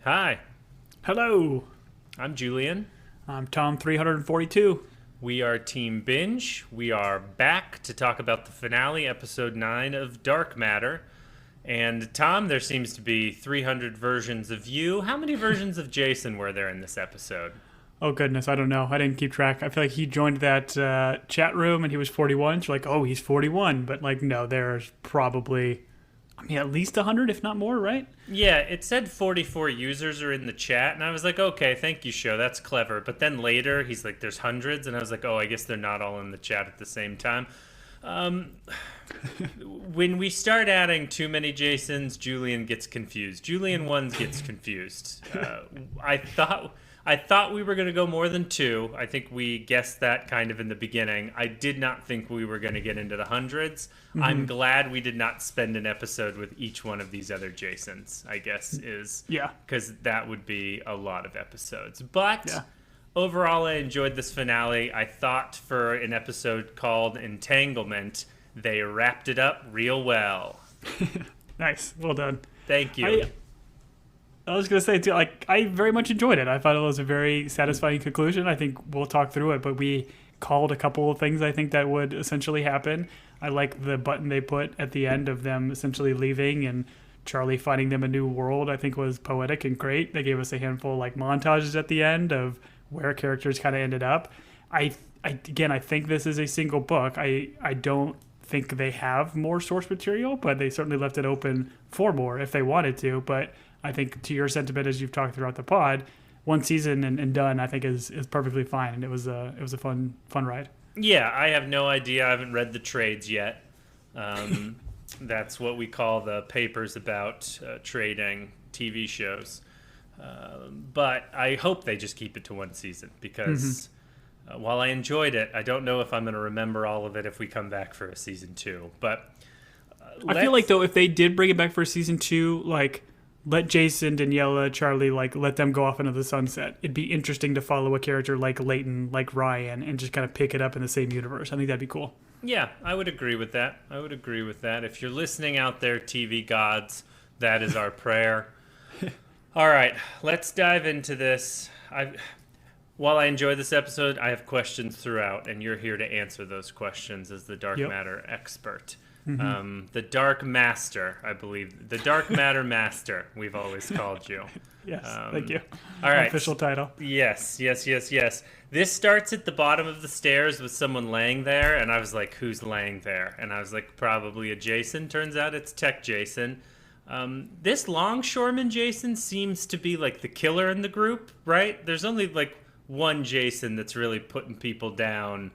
Hi, Hello, I'm Julian. I'm Tom 342. We are Team Binge. We are back to talk about the finale, episode 9 of Dark Matter. And Tom, there seems to be 300 versions of you. How many versions of Jason were there in this episode? Oh goodness, I don't know. I didn't keep track. I feel like he joined that chat room and he was 41. So like, oh, he's 41. But like, no, there's probably, at least 100, if not more, right? Yeah, it said 44 users are in the chat, and I was like, okay, thank you, show. That's clever. But then later, he's like, there's hundreds, and I was like, oh, I guess they're not all in the chat at the same time. When we start adding too many Jasons, Julian gets confused. Julian ones gets confused. I thought we were going to go more than 2. I think we guessed that kind of in the beginning. I did not think we were going to get into the hundreds. Mm-hmm. I'm glad we did not spend an episode with each one of these other Jasons, I guess is. Yeah. Because that would be a lot of episodes. But overall, I enjoyed this finale. I thought for an episode called Entanglement, they wrapped it up real well. Nice. Well done. Thank you. I was going to say, too, like, I very much enjoyed it. I thought it was a very satisfying conclusion. I think we'll talk through it, but we called a couple of things I think that would essentially happen. I like the button they put at the end of them essentially leaving and Charlie finding them a new world, I think was poetic and great. They gave us a handful of like montages at the end of where characters kind of ended up. I think this is a single book. I don't think they have more source material, but they certainly left it open for more if they wanted to. But I think to your sentiment, as you've talked throughout the pod, one season and done, I think is perfectly fine. And it was a fun ride. Yeah, I have no idea. I haven't read the trades yet. That's what we call the papers about trading TV shows. But I hope they just keep it to one season because while I enjoyed it, I don't know if I'm going to remember all of it if we come back for a season 2. But I feel like, though, if they did bring it back for season 2, like, let Jason, Daniela, Charlie, like, let them go off into the sunset. It'd be interesting to follow a character like Leighton, like Ryan, and just kind of pick it up in the same universe. I think that'd be cool. Yeah, I would agree with that. If you're listening out there, TV gods, that is our prayer. All right, let's dive into this. While I enjoy this episode, I have questions throughout, and you're here to answer those questions as the Dark Matter expert. The Dark Master, I believe. The Dark Matter Master, we've always called you. Yes, thank you. All right. Official title. Yes. This starts at the bottom of the stairs with someone laying there, and I was like, who's laying there? And I was like, probably a Jason. Turns out it's Tech Jason. This longshoreman Jason seems to be like the killer in the group, right? There's only like one Jason that's really putting people down.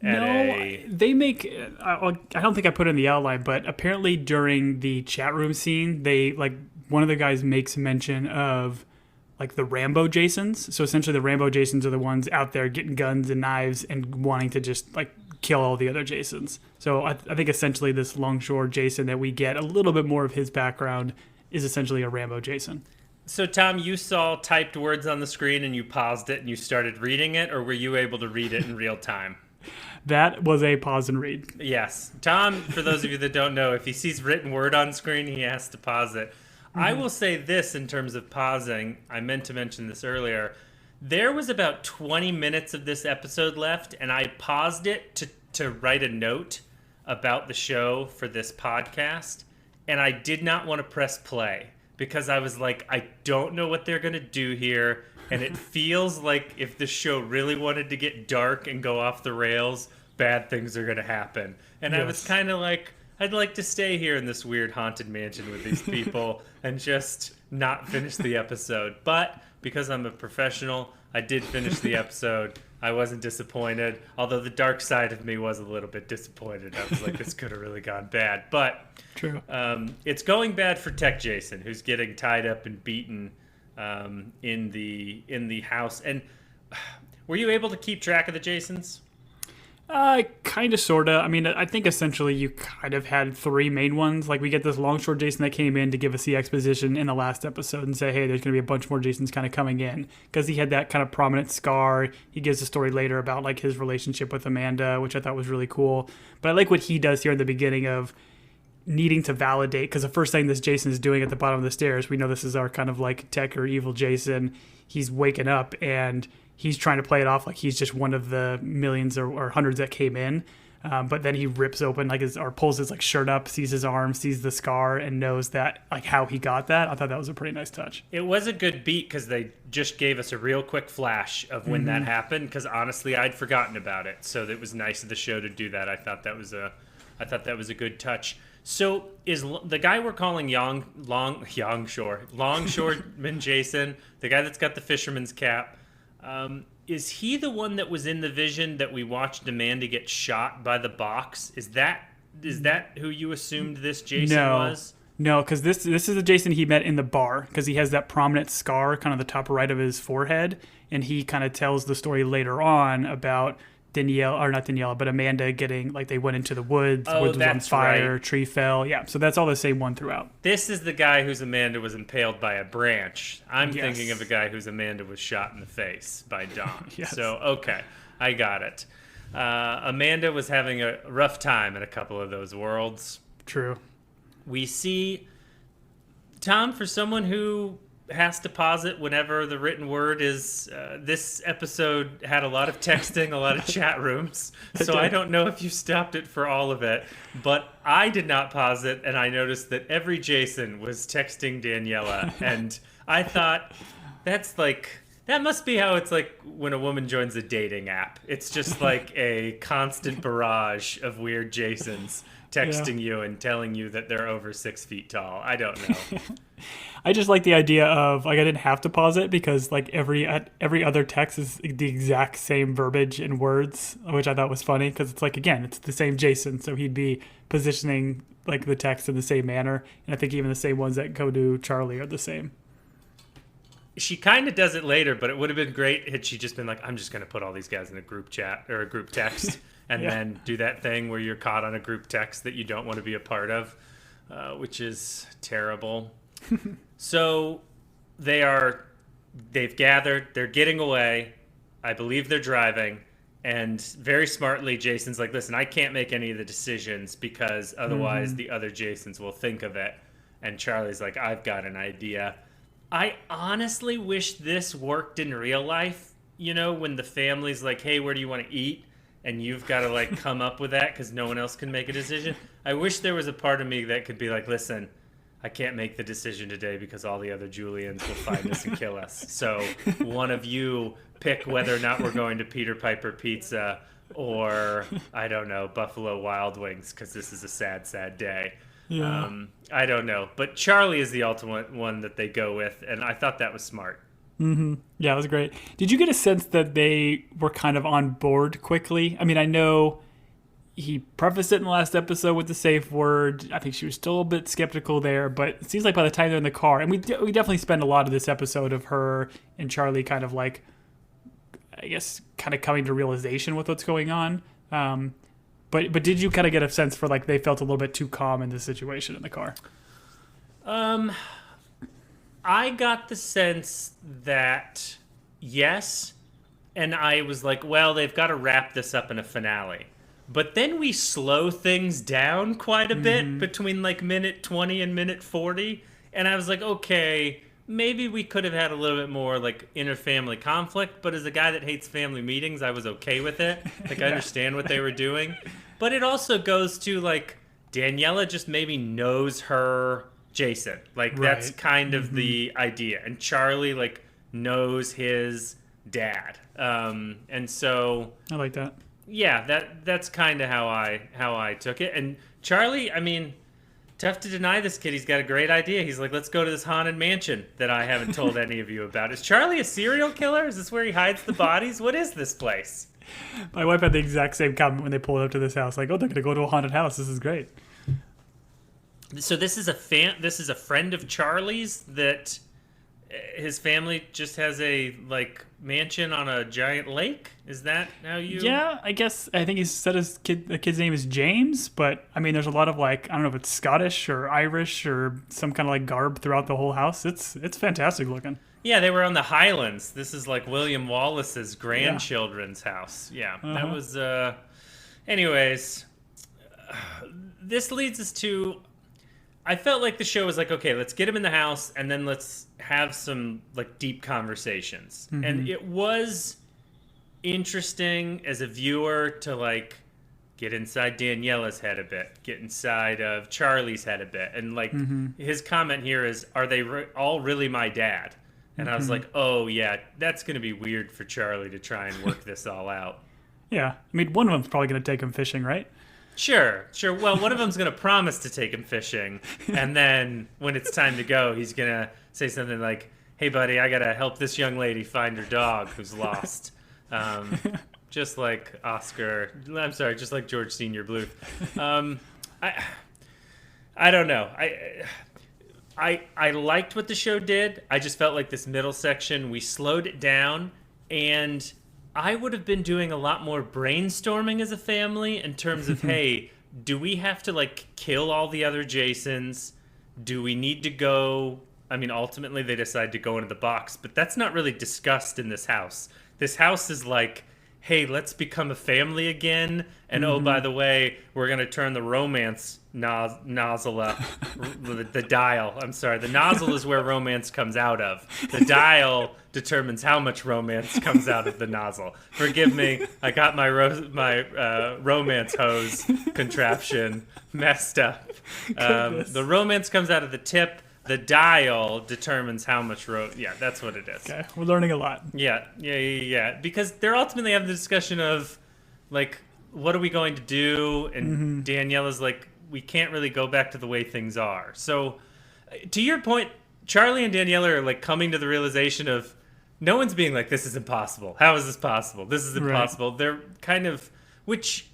They make. I don't think I put it in the outline, but apparently during the chat room scene, they like one of the guys makes mention of like the Rambo Jasons. So essentially, the Rambo Jasons are the ones out there getting guns and knives and wanting to just like kill all the other Jasons. So I think essentially this longshore Jason that we get a little bit more of his background is essentially a Rambo Jason. So, Tom, you saw typed words on the screen and you paused it and you started reading it, or were you able to read it in real time? That was a pause and read. Yes. Tom, for those of you that don't know, if he sees written word on screen, he has to pause it. I will say this in terms of pausing. I meant to mention this earlier. There was about 20 minutes of this episode left, and I paused it to write a note about the show for this podcast, and I did not want to press play because I was like, I don't know what they're going to do here. And it feels like if the show really wanted to get dark and go off the rails, bad things are going to happen. And I was kind of like, I'd like to stay here in this weird haunted mansion with these people and just not finish the episode. But because I'm a professional, I did finish the episode. I wasn't disappointed, although the dark side of me was a little bit disappointed. I was like, this could have really gone bad. But true. It's going bad for Tech Jason, who's getting tied up and beaten in the house. And were you able to keep track of the Jasons? Kind of, sort of. I mean, I think essentially you kind of had 3 main ones. Like, we get this longshore Jason that came in to give us the exposition in the last episode and say, hey, there's going to be a bunch more Jasons kind of coming in. Because he had that kind of prominent scar. He gives a story later about, like, his relationship with Amanda, which I thought was really cool. But I like what he does here in the beginning of, needing to validate, because the first thing this Jason is doing at the bottom of the stairs, we know this is our kind of like tech or evil Jason. He's waking up and he's trying to play it off like he's just one of the millions or hundreds that came in. But then he rips open or pulls his like shirt up, sees his arm, sees the scar, and knows that like how he got that. I thought that was a pretty nice touch. It was a good beat because they just gave us a real quick flash of when that happened. Because honestly, I'd forgotten about it, so it was nice of the show to do that. I thought that was a good touch. So is the guy we're calling Longshoreman Jason, the guy that's got the fisherman's cap? Is he the one that was in the vision that we watched Amanda get shot by the box? Is that who you assumed this Jason was? No, because this is the Jason he met in the bar, because he has that prominent scar kind of the top right of his forehead, and he kind of tells the story later on about Amanda getting, like, they went into the woods, the woods was on fire, right. Tree fell. Yeah, so that's all the same one throughout. This is the guy whose Amanda was impaled by a branch. I'm thinking of a guy whose Amanda was shot in the face by Dawn. Yes. So, okay, I got it. Amanda was having a rough time in a couple of those worlds. True. We see, Tom, for someone who has to pause it whenever the written word is, this episode had a lot of texting, a lot of chat rooms, so I don't know if you stopped it for all of it, but I did not pause it, and I noticed that every Jason was texting Daniela, and I thought, that must be how it's like when a woman joins a dating app. It's just like a constant barrage of weird Jasons texting you and telling you that they're over 6 feet tall. I don't know. I just like the idea of, like, I didn't have to pause it because, like, every other text is the exact same verbiage and words, which I thought was funny because it's like, again, it's the same Jason, so he'd be positioning, like, the text in the same manner, and I think even the same ones that go to Charlie are the same. She kind of does it later, but it would have been great had she just been like, I'm just going to put all these guys in a group chat or a group text and then do that thing where you're caught on a group text that you don't want to be a part of, which is terrible. So they've gathered, they're getting away. I believe they're driving. And very smartly, Jason's like, listen, I can't make any of the decisions because otherwise the other Jasons will think of it. And Charlie's like, I've got an idea. I honestly wish this worked in real life. You know, when the family's like, hey, where do you want to eat? And you've got to, like, come up with that because no one else can make a decision. I wish there was a part of me that could be like, listen, I can't make the decision today because all the other Julians will find us and kill us. So one of you pick whether or not we're going to Peter Piper Pizza or, I don't know, Buffalo Wild Wings because this is a sad, sad day. Yeah. I don't know. But Charlie is the ultimate one that they go with, and I thought that was smart. Mm-hmm. Yeah, it was great. Did you get a sense that they were kind of on board quickly? I mean, I know he prefaced it in the last episode with the safe word. I think she was still a bit skeptical there, but it seems like by the time they're in the car, and we definitely spend a lot of this episode of her and Charlie kind of like, I guess, kind of coming to realization with what's going on. But did you kind of get a sense for, like, they felt a little bit too calm in this situation in the car? I got the sense that yes, and I was like, well, they've got to wrap this up in a finale. But then we slow things down quite a bit between, like, minute 20 and minute 40. And I was like, okay, maybe we could have had a little bit more, like, inter-family conflict. But as a guy that hates family meetings, I was okay with it. Like, I understand what they were doing. But it also goes to, like, Daniela just maybe knows her Jason. Like, that's kind of the idea. And Charlie, like, knows his dad. And so I like that. Yeah, that's kind of how I took it. And Charlie, I mean, tough to deny this kid. He's got a great idea. He's like, let's go to this haunted mansion that I haven't told any of you about. Is Charlie a serial killer? Is this where he hides the bodies? What is this place? My wife had the exact same comment when they pulled up to this house. Like, oh, they're going to go to a haunted house. This is great. So this is a friend of Charlie's that his family just has a, like, mansion on a giant lake? Is that how you... Yeah, I think he said the kid's name is James, but, I mean, there's a lot of, like, I don't know if it's Scottish or Irish or some kind of, like, garb throughout the whole house. It's fantastic looking. Yeah, they were on the Highlands. This is, like, William Wallace's grandchildren's house. Yeah, that was... Anyways, this leads us to I felt like the show was like, okay, let's get him in the house and then let's have some like deep conversations. And it was interesting as a viewer to like get inside Daniela's head a bit, get inside of Charlie's head a bit. And like his comment here is, are they all really my dad? And I was like, oh yeah, that's going to be weird for Charlie to try and work this all out. Yeah. I mean, one of them's probably going to take him fishing, right? Sure. Well, one of them's going to promise to take him fishing. And then when it's time to go, he's going to say something like, hey, buddy, I got to help this young lady find her dog who's lost. Just like just like George Senior Bluth. I don't know. I liked what the show did. I just felt like this middle section, we slowed it down, and I would have been doing a lot more brainstorming as a family in terms of, hey, do we have to like kill all the other Jasons? Do we need to go? I mean, ultimately they decide to go into the box, but that's not really discussed in this house. This house is like, hey, let's become a family again. And oh, by the way, we're going to turn the romance nozzle up. The dial. I'm sorry. The nozzle is where romance comes out of. The dial determines how much romance comes out of the nozzle. Forgive me. I got my romance hose contraption messed up. The romance comes out of the tip. The dial determines how much yeah, that's what it is. Okay, we're learning a lot. Yeah. Because they're ultimately having the discussion of, like, what are we going to do? And Daniela's like, we can't really go back to the way things are. So, to your point, Charlie and Daniela are, like, coming to the realization of, no one's being like, this is impossible. How is this possible? This is impossible. Right. They're kind of, which...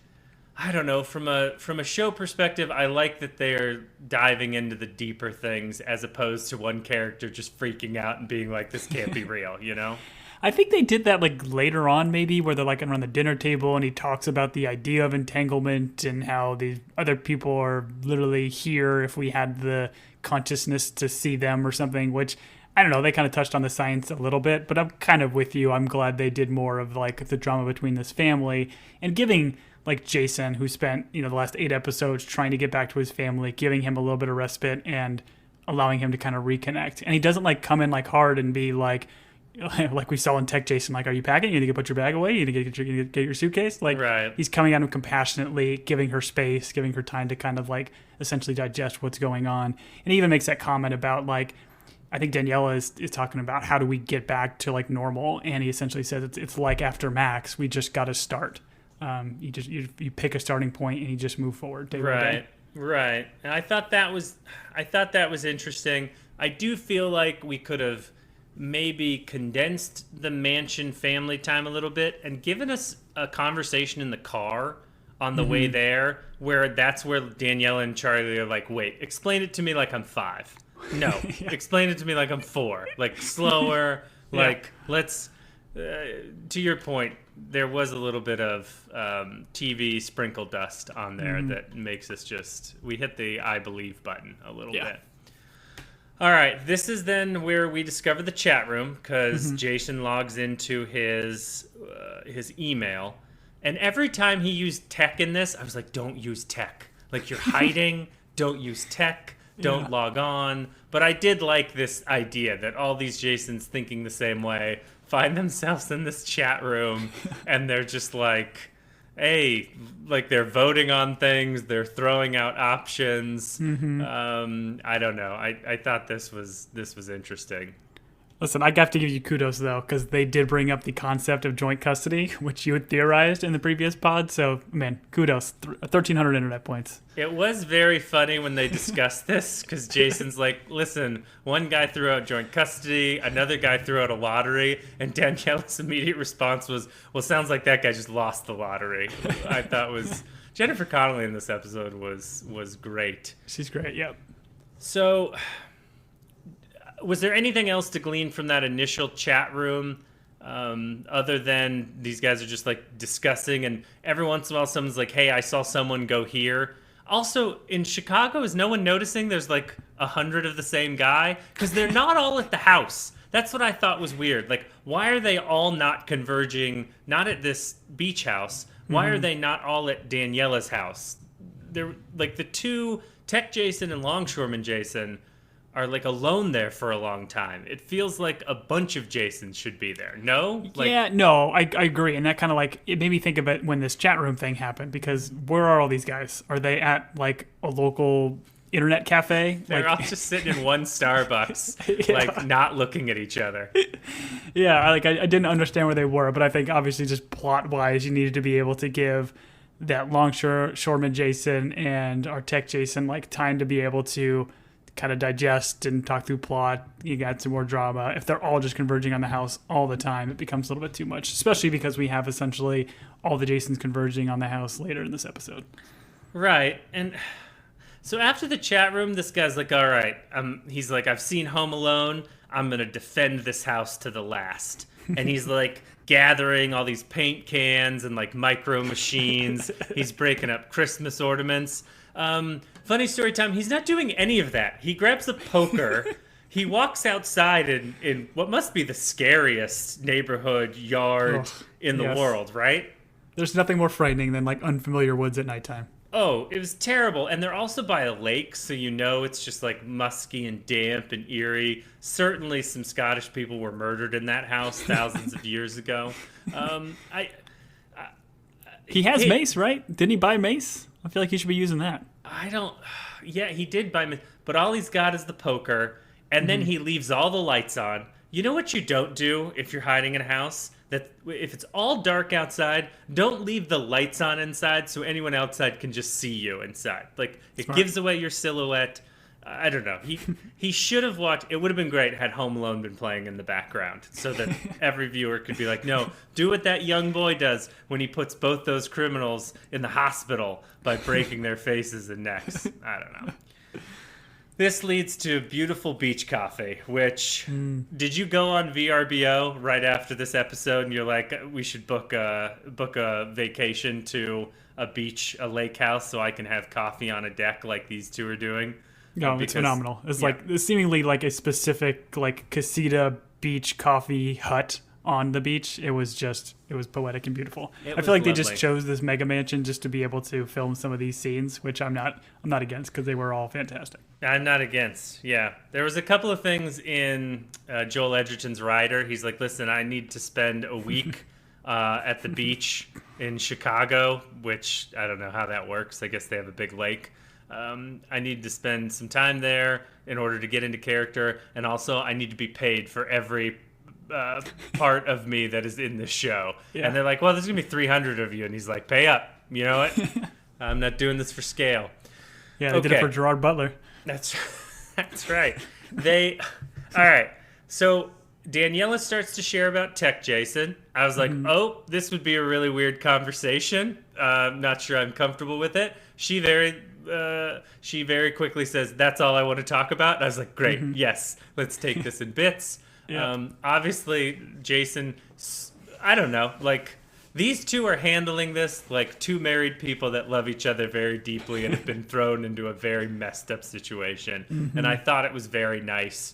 I don't know, from a show perspective, I like that they're diving into the deeper things as opposed to one character just freaking out and being like, this can't be real, you know? I think they did that like later on maybe, where they're like around the dinner table and he talks about the idea of entanglement and how these other people are literally here if we had the consciousness to see them or something, which... I don't know, they kind of touched on the science a little bit, but I'm kind of with you. I'm glad they did more of like the drama between this family and giving like Jason, who spent, the last 8 episodes trying to get back to his family, giving him a little bit of respite and allowing him to kind of reconnect. And he doesn't like come in like hard and be like we saw in Tech Jason, like, are you packing? You need to put your bag away? You need to get your suitcase? Like, right. He's coming at him compassionately, giving her space, giving her time to kind of like essentially digest what's going on. And he even makes that comment about like, I think Daniela is talking about how do we get back to like normal, and he essentially says it's like after Max, we just got to start. You pick a starting point and you just move forward day by day. Right. And I thought that was interesting. I do feel like we could have maybe condensed the mansion family time a little bit and given us a conversation in the car on the way there, where that's where Daniela and Charlie are like, wait, explain it to me like I'm 5. No, explain it to me like I'm 4. Like, slower. Like, let's... to your point, there was a little bit of TV sprinkle dust on there that makes us just... We hit the I believe button a little bit. All right, this is then where we discover the chat room, because Jason logs into his email. And every time he used tech in this, I was like, don't use tech. Like, you're hiding. Don't use tech. Don't log on. But I did like this idea that all these Jasons thinking the same way find themselves in this chat room and they're just like, hey, like they're voting on things, they're throwing out options. I don't know. I thought this was interesting. Listen, I have to give you kudos, though, because they did bring up the concept of joint custody, which you had theorized in the previous pod. So, man, kudos. 1,300 internet points. It was very funny when they discussed this, because Jason's like, listen, one guy threw out joint custody, another guy threw out a lottery, and Daniela's immediate response was, well, sounds like that guy just lost the lottery. I thought was... Jennifer Connelly in this episode was great. She's great, yep. So... Was there anything else to glean from that initial chat room other than these guys are just like discussing, and every once in a while someone's like, hey, I saw someone go here. Also, in Chicago, is no one noticing there's like 100 of the same guy? Because they're not all at the house. That's what I thought was weird. Like, why are they all not converging, not at this beach house? Why are they not all at Daniela's house? They're like the two Tech Jason and Longshoreman Jason are like alone there for a long time. It feels like a bunch of Jasons should be there. No? Like, yeah, no, I agree. And that kind of like, it made me think of it when this chat room thing happened, because where are all these guys? Are they at like a local internet cafe? they're like, all just sitting in one Starbucks, like not looking at each other. Yeah, I didn't understand where they were, but I think obviously just plot-wise, you needed to be able to give that Longshoreman Jason and our Tech Jason like time to be able to kind of digest and talk through plot. You got some more drama. If they're all just converging on the house all the time, it becomes a little bit too much, especially because we have essentially all the Jasons converging on the house later in this episode. Right. And so after the chat room, this guy's like, all right, he's like, I've seen Home Alone. I'm going to defend this house to the last. And he's like gathering all these paint cans and like micro machines. He's breaking up Christmas ornaments. Funny story time, he's not doing any of that. He grabs a poker. He walks outside in what must be the scariest neighborhood yard in the world, right? There's nothing more frightening than like unfamiliar woods at nighttime. Oh, it was terrible. And they're also by a lake, so you know it's just like musky and damp and eerie. Certainly some Scottish people were murdered in that house thousands of years ago. He has mace, right? Didn't he buy mace? I feel like he should be using that. Yeah, he did buy me, but all he's got is the poker, and then he leaves all the lights on. You know what you don't do if you're hiding in a house? That if it's all dark outside, don't leave the lights on inside so anyone outside can just see you inside. Like, it gives away your silhouette. I don't know. He should have watched. It would have been great had Home Alone been playing in the background so that every viewer could be like, no, do what that young boy does when he puts both those criminals in the hospital by breaking their faces and necks. I don't know. This leads to beautiful beach coffee, which did you go on VRBO right after this episode and you're like, we should book a vacation to a beach, a lake house so I can have coffee on a deck like these two are doing? No, it's phenomenal. It's like seemingly like a specific like casita beach coffee hut on the beach. It was poetic and beautiful. I feel like they just chose this mega mansion just to be able to film some of these scenes, which I'm not against because they were all fantastic. I'm not against. Yeah, there was a couple of things in Joel Edgerton's Rider. He's like, listen, I need to spend a week at the beach in Chicago, which I don't know how that works. I guess they have a big lake. I need to spend some time there in order to get into character, and also I need to be paid for every part of me that is in this show. Yeah. And they're like, well, there's gonna be 300 of you, and he's like, pay up. You know what? I'm not doing this for scale. Yeah, they did it for Gerard Butler. That's right. All right. So Daniela starts to share about Tech Jason. I was like, oh, this would be a really weird conversation. Not sure I'm comfortable with it. She very quickly says, that's all I want to talk about. And I was like, great, yes, let's take this in bits. Yeah. Obviously, Jason, I don't know, like, these two are handling this like two married people that love each other very deeply and have been thrown into a very messed up situation. And I thought it was very nice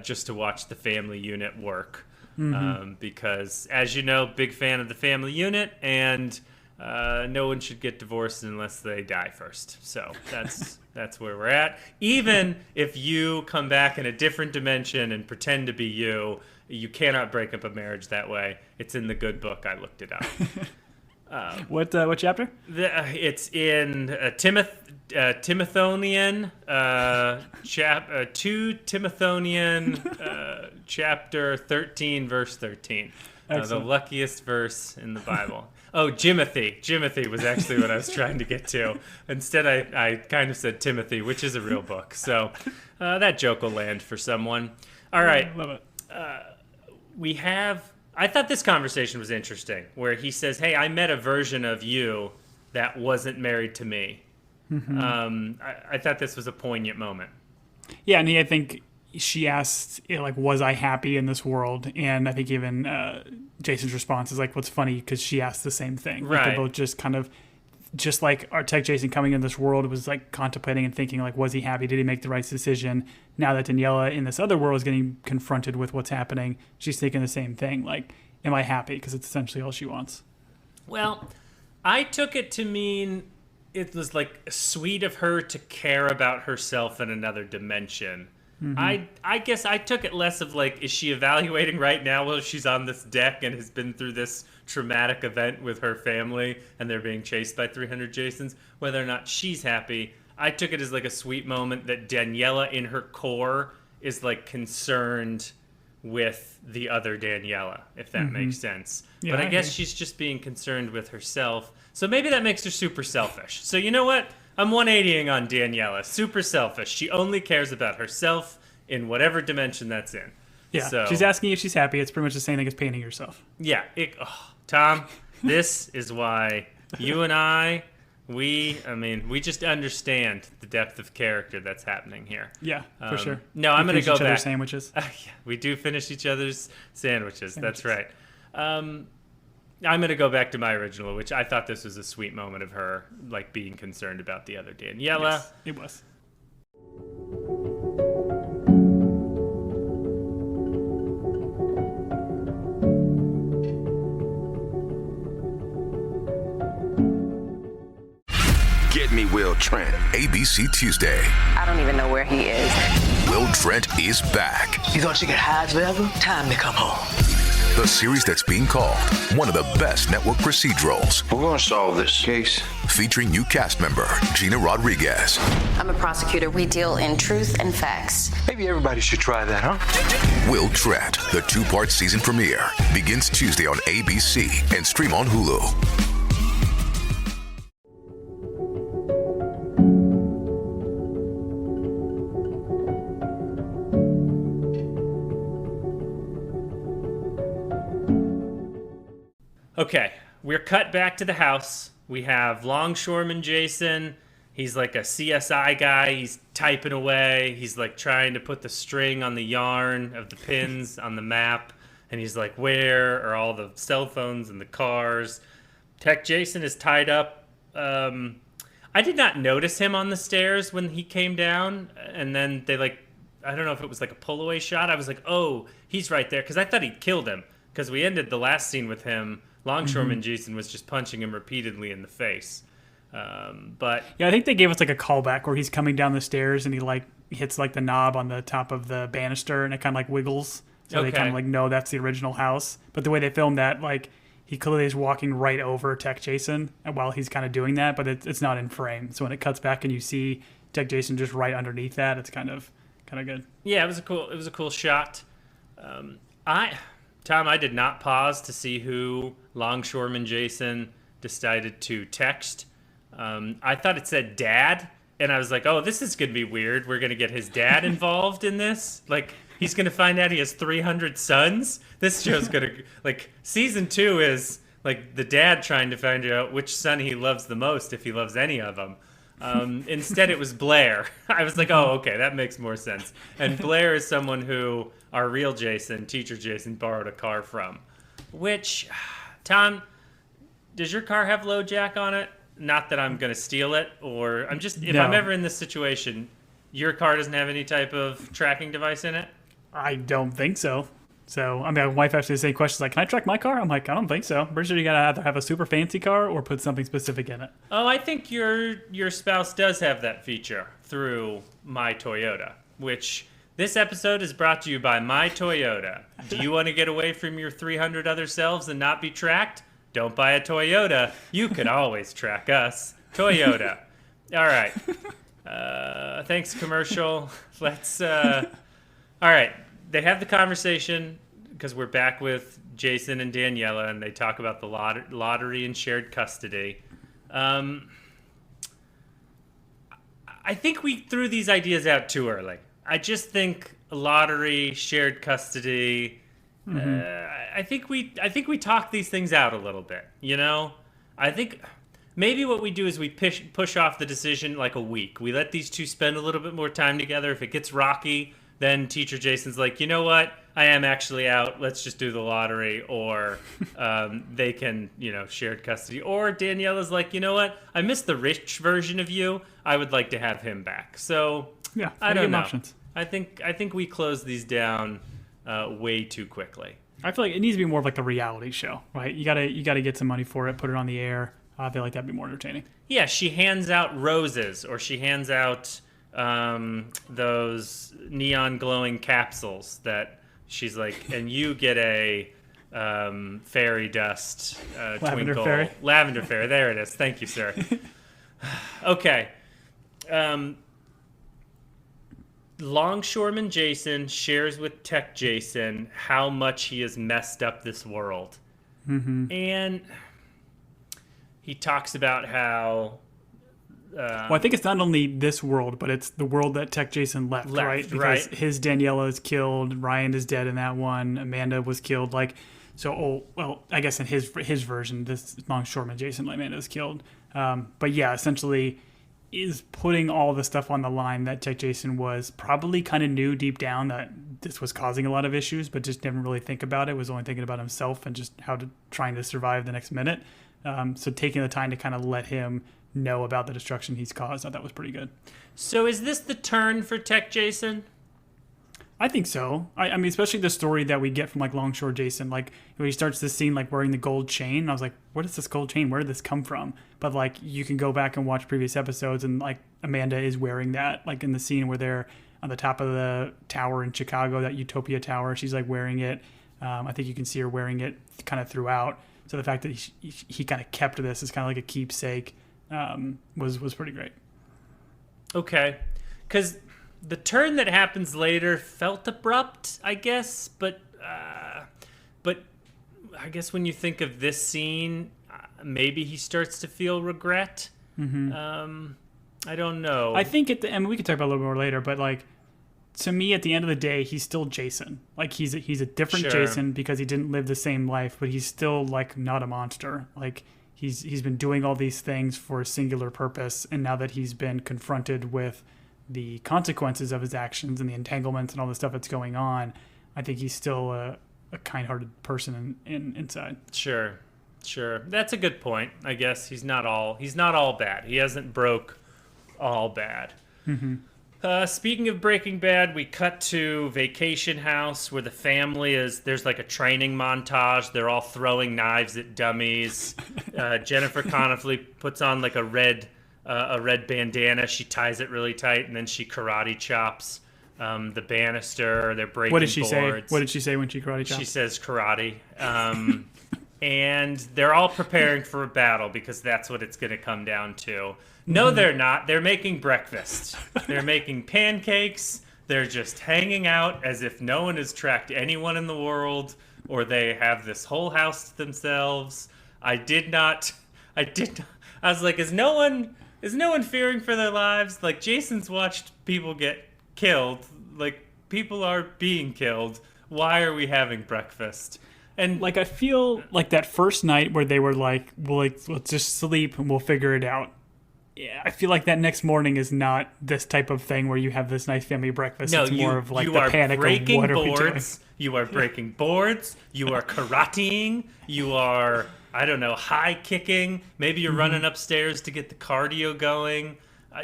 just to watch the family unit work. Because, as you know, big fan of the family unit, and no one should get divorced unless they die first. So that's where we're at. Even if you come back in a different dimension and pretend to be you, you cannot break up a marriage that way. It's in the good book. I looked it up. What chapter? It's in Timothonian, 2 Timothonian, chapter 13, verse 13. The luckiest verse in the Bible. Oh, Jimothy. Jimothy was actually what I was trying to get to. Instead, I kind of said Timothy, which is a real book. So that joke will land for someone. All right. Love it. I thought this conversation was interesting, where he says, hey, I met a version of you that wasn't married to me. I thought this was a poignant moment. Yeah, and I think she asked, like, was I happy in this world? And I think even Jason's response is like, what's funny, because she asked the same thing. Right. Like, they're both just kind of, just like our Tech Jason coming in this world was like contemplating and thinking, like, was he happy? Did he make the right decision? Now that Daniela in this other world is getting confronted with what's happening, she's thinking the same thing. Like, am I happy? Because it's essentially all she wants. Well, I took it to mean it was like sweet of her to care about herself in another dimension. I guess I took it less of like, is she evaluating right now while she's on this deck and has been through this traumatic event with her family and they're being chased by 300 Jasons, whether or not she's happy. I took it as like a sweet moment that Daniela in her core is like concerned with the other Daniela, if that makes sense. Yeah, but I guess she's just being concerned with herself. So maybe that makes her super selfish. So you know what? I'm 180ing on Daniela. Super selfish. She only cares about herself in whatever dimension that's in. Yeah, So, she's asking if she's happy. It's pretty much the same thing as painting yourself. yeah. Tom, this is why you and we just understand the depth of character that's happening here. Yeah, for sure. No, I'm going to go each other's back. Sandwiches. Yeah, we do finish each other's sandwiches. That's right. I'm going to go back to my original, which I thought this was a sweet moment of her like being concerned about the other Daniela. Yes, it was. Get me Will Trent, ABC Tuesday. I don't even know where he is. Will Trent is back. You thought you could hide forever? Time to come home. The series that's being called one of the best network procedurals, We're gonna solve this case. featuring new cast member Gina Rodriguez. I'm a prosecutor. We deal in truth and facts. Maybe everybody should try that, huh? Will Trent, the 2-part season premiere, begins Tuesday on ABC and stream on Hulu. Okay, we're cut back to the house. We have Longshoreman Jason. He's like a CSI guy. He's typing away. He's like trying to put the string on the yarn of the pins on the map. And he's like, where are all the cell phones and the cars? Tech Jason is tied up. I did not notice him on the stairs when he came down. And then they like, I don't know if it was like a pull away shot. I was like, oh, he's right there. Because I thought he'd killed him. Because we ended the last scene with him. Longshoreman Jason was just punching him repeatedly in the face. But Yeah, I think they gave us like a callback where he's coming down the stairs and he like hits like the knob on the top of the banister and it kind of like wiggles. So they kind of like know that's the original house. But the way they filmed that, like he clearly is walking right over Tech Jason while he's kind of doing that, but it's not in frame. So when it cuts back and you see Tech Jason just right underneath that, it's kind of good. yeah, it was a cool shot. Tom, I did not pause to see who Longshoreman Jason decided to text. I thought it said dad, and I was like, oh, this is going to be weird. We're going to get his dad involved in this? Like, he's going to find out he has 300 sons? This show's going to, like, season 2 is, like, the dad trying to find out which son he loves the most, if he loves any of them. Instead, it was Blair. I was like, oh, okay, that makes more sense. And Blair is someone who our real Jason, teacher Jason, borrowed a car from. Which, Tom, does your car have low jack on it? Not that I'm going to steal it, or I'm just, if No. I'm ever in this situation, your car doesn't have any type of tracking device in it? I don't think so. So, I mean, my wife asked me the same question, like, can I track my car? I'm like, I don't think so. I'm pretty sure you gotta either have a super fancy car or put something specific in it. Oh, I think your spouse does have that feature through My Toyota, which this episode is brought to you by My Toyota. Do you want to get away from your 300 other selves and not be tracked? Don't buy a Toyota. You can always track us. Toyota. All right. Thanks, commercial. Let's... All right. They have the conversation because we're back with Jason and Daniela, and they talk about the lottery and shared custody. I think we threw these ideas out too early. I just think lottery, shared custody. I think we talk these things out a little bit. You know, I think maybe what we do is we push off the decision like a week. We let these two spend a little bit more time together. If it gets rocky, then teacher Jason's like, you know what? I am actually out. Let's just do the lottery. Or they can, shared custody. Or Daniela's like, you know what? I miss the rich version of you. I would like to have him back. So Yeah, I don't know. options. I think we close these down way too quickly. I feel like it needs to be more of like a reality show, right? You gotta get some money for it, put it on the air. I feel like that'd be more entertaining. Yeah, she hands out roses, or she hands out those neon glowing capsules that she's like, and you get a fairy dust Lavender twinkle. fairy? Lavender fairy. There it is. Thank you, sir. Okay. Longshoreman Jason shares with Tech Jason how much he has messed up this world. Mm-hmm. And he talks about how... well, I think it's not only this world, but it's the world that Tech Jason left, right? Because his Daniela is killed, Ryan is dead in that one, Amanda was killed. Like, so, I guess in his version, this Longshoreman Jason, Amanda is killed. But yeah, essentially is putting all the stuff on the line that Tech Jason was probably kind of knew deep down that this was causing a lot of issues, but just didn't really think about it, was only thinking about himself and just trying to survive the next minute. So taking the time to kind of let him know about the destruction he's caused, I thought was pretty good. So is this the turn for Tech Jason? I think so. I mean, especially the story that we get from like Longshore Jason, like when he starts this scene like wearing the gold chain, I was like, what is this gold chain? Where did this come from? But like you can go back and watch previous episodes, and like Amanda is wearing that, like in the scene where they're on the top of the tower in Chicago, that Utopia Tower. She's like wearing it. I think you can see her wearing it kind of throughout. So the fact that he kind of kept this as kind of like a keepsake was pretty great. Okay, because the turn that happens later felt abrupt, I guess, but I guess when you think of this scene, maybe he starts to feel regret. Mm-hmm. I don't know. I think I mean, we could talk about it a little more later, but like to me, at the end of the day, he's still Jason. Like he's a different Sure. Jason because he didn't live the same life, but he's still like not a monster. Like he's been doing all these things for a singular purpose, and now that he's been confronted with the consequences of his actions and the entanglements and all the stuff that's going on, I think he's still a kind-hearted person inside. Sure. That's a good point. I guess he's not all bad. He hasn't broke all bad. Mm-hmm. Speaking of Breaking Bad, we cut to Vacation House where the family there's like a training montage. They're all throwing knives at dummies. Jennifer Connelly puts on like a red bandana. She ties it really tight, and then she karate chops the banister. They're breaking boards. What did she say? What did she say when she karate chopped? She says karate. And they're all preparing for a battle because that's what it's going to come down to. No, they're not. They're making breakfast. They're making pancakes. They're just hanging out as if no one has tracked anyone in the world, or they have this whole house to themselves. I was like, is no one fearing for their lives? Like, Jason's watched people get killed. Like, people are being killed. Why are we having breakfast? And like, I feel like that first night where they were like, let's just sleep and we'll figure it out. Yeah, I feel like that next morning is not this type of thing where you have this nice family breakfast. No, it's more of like the panic of what are we doing? You are breaking boards. You are karateing. You are, I don't know, high kicking. Maybe you're running upstairs to get the cardio going.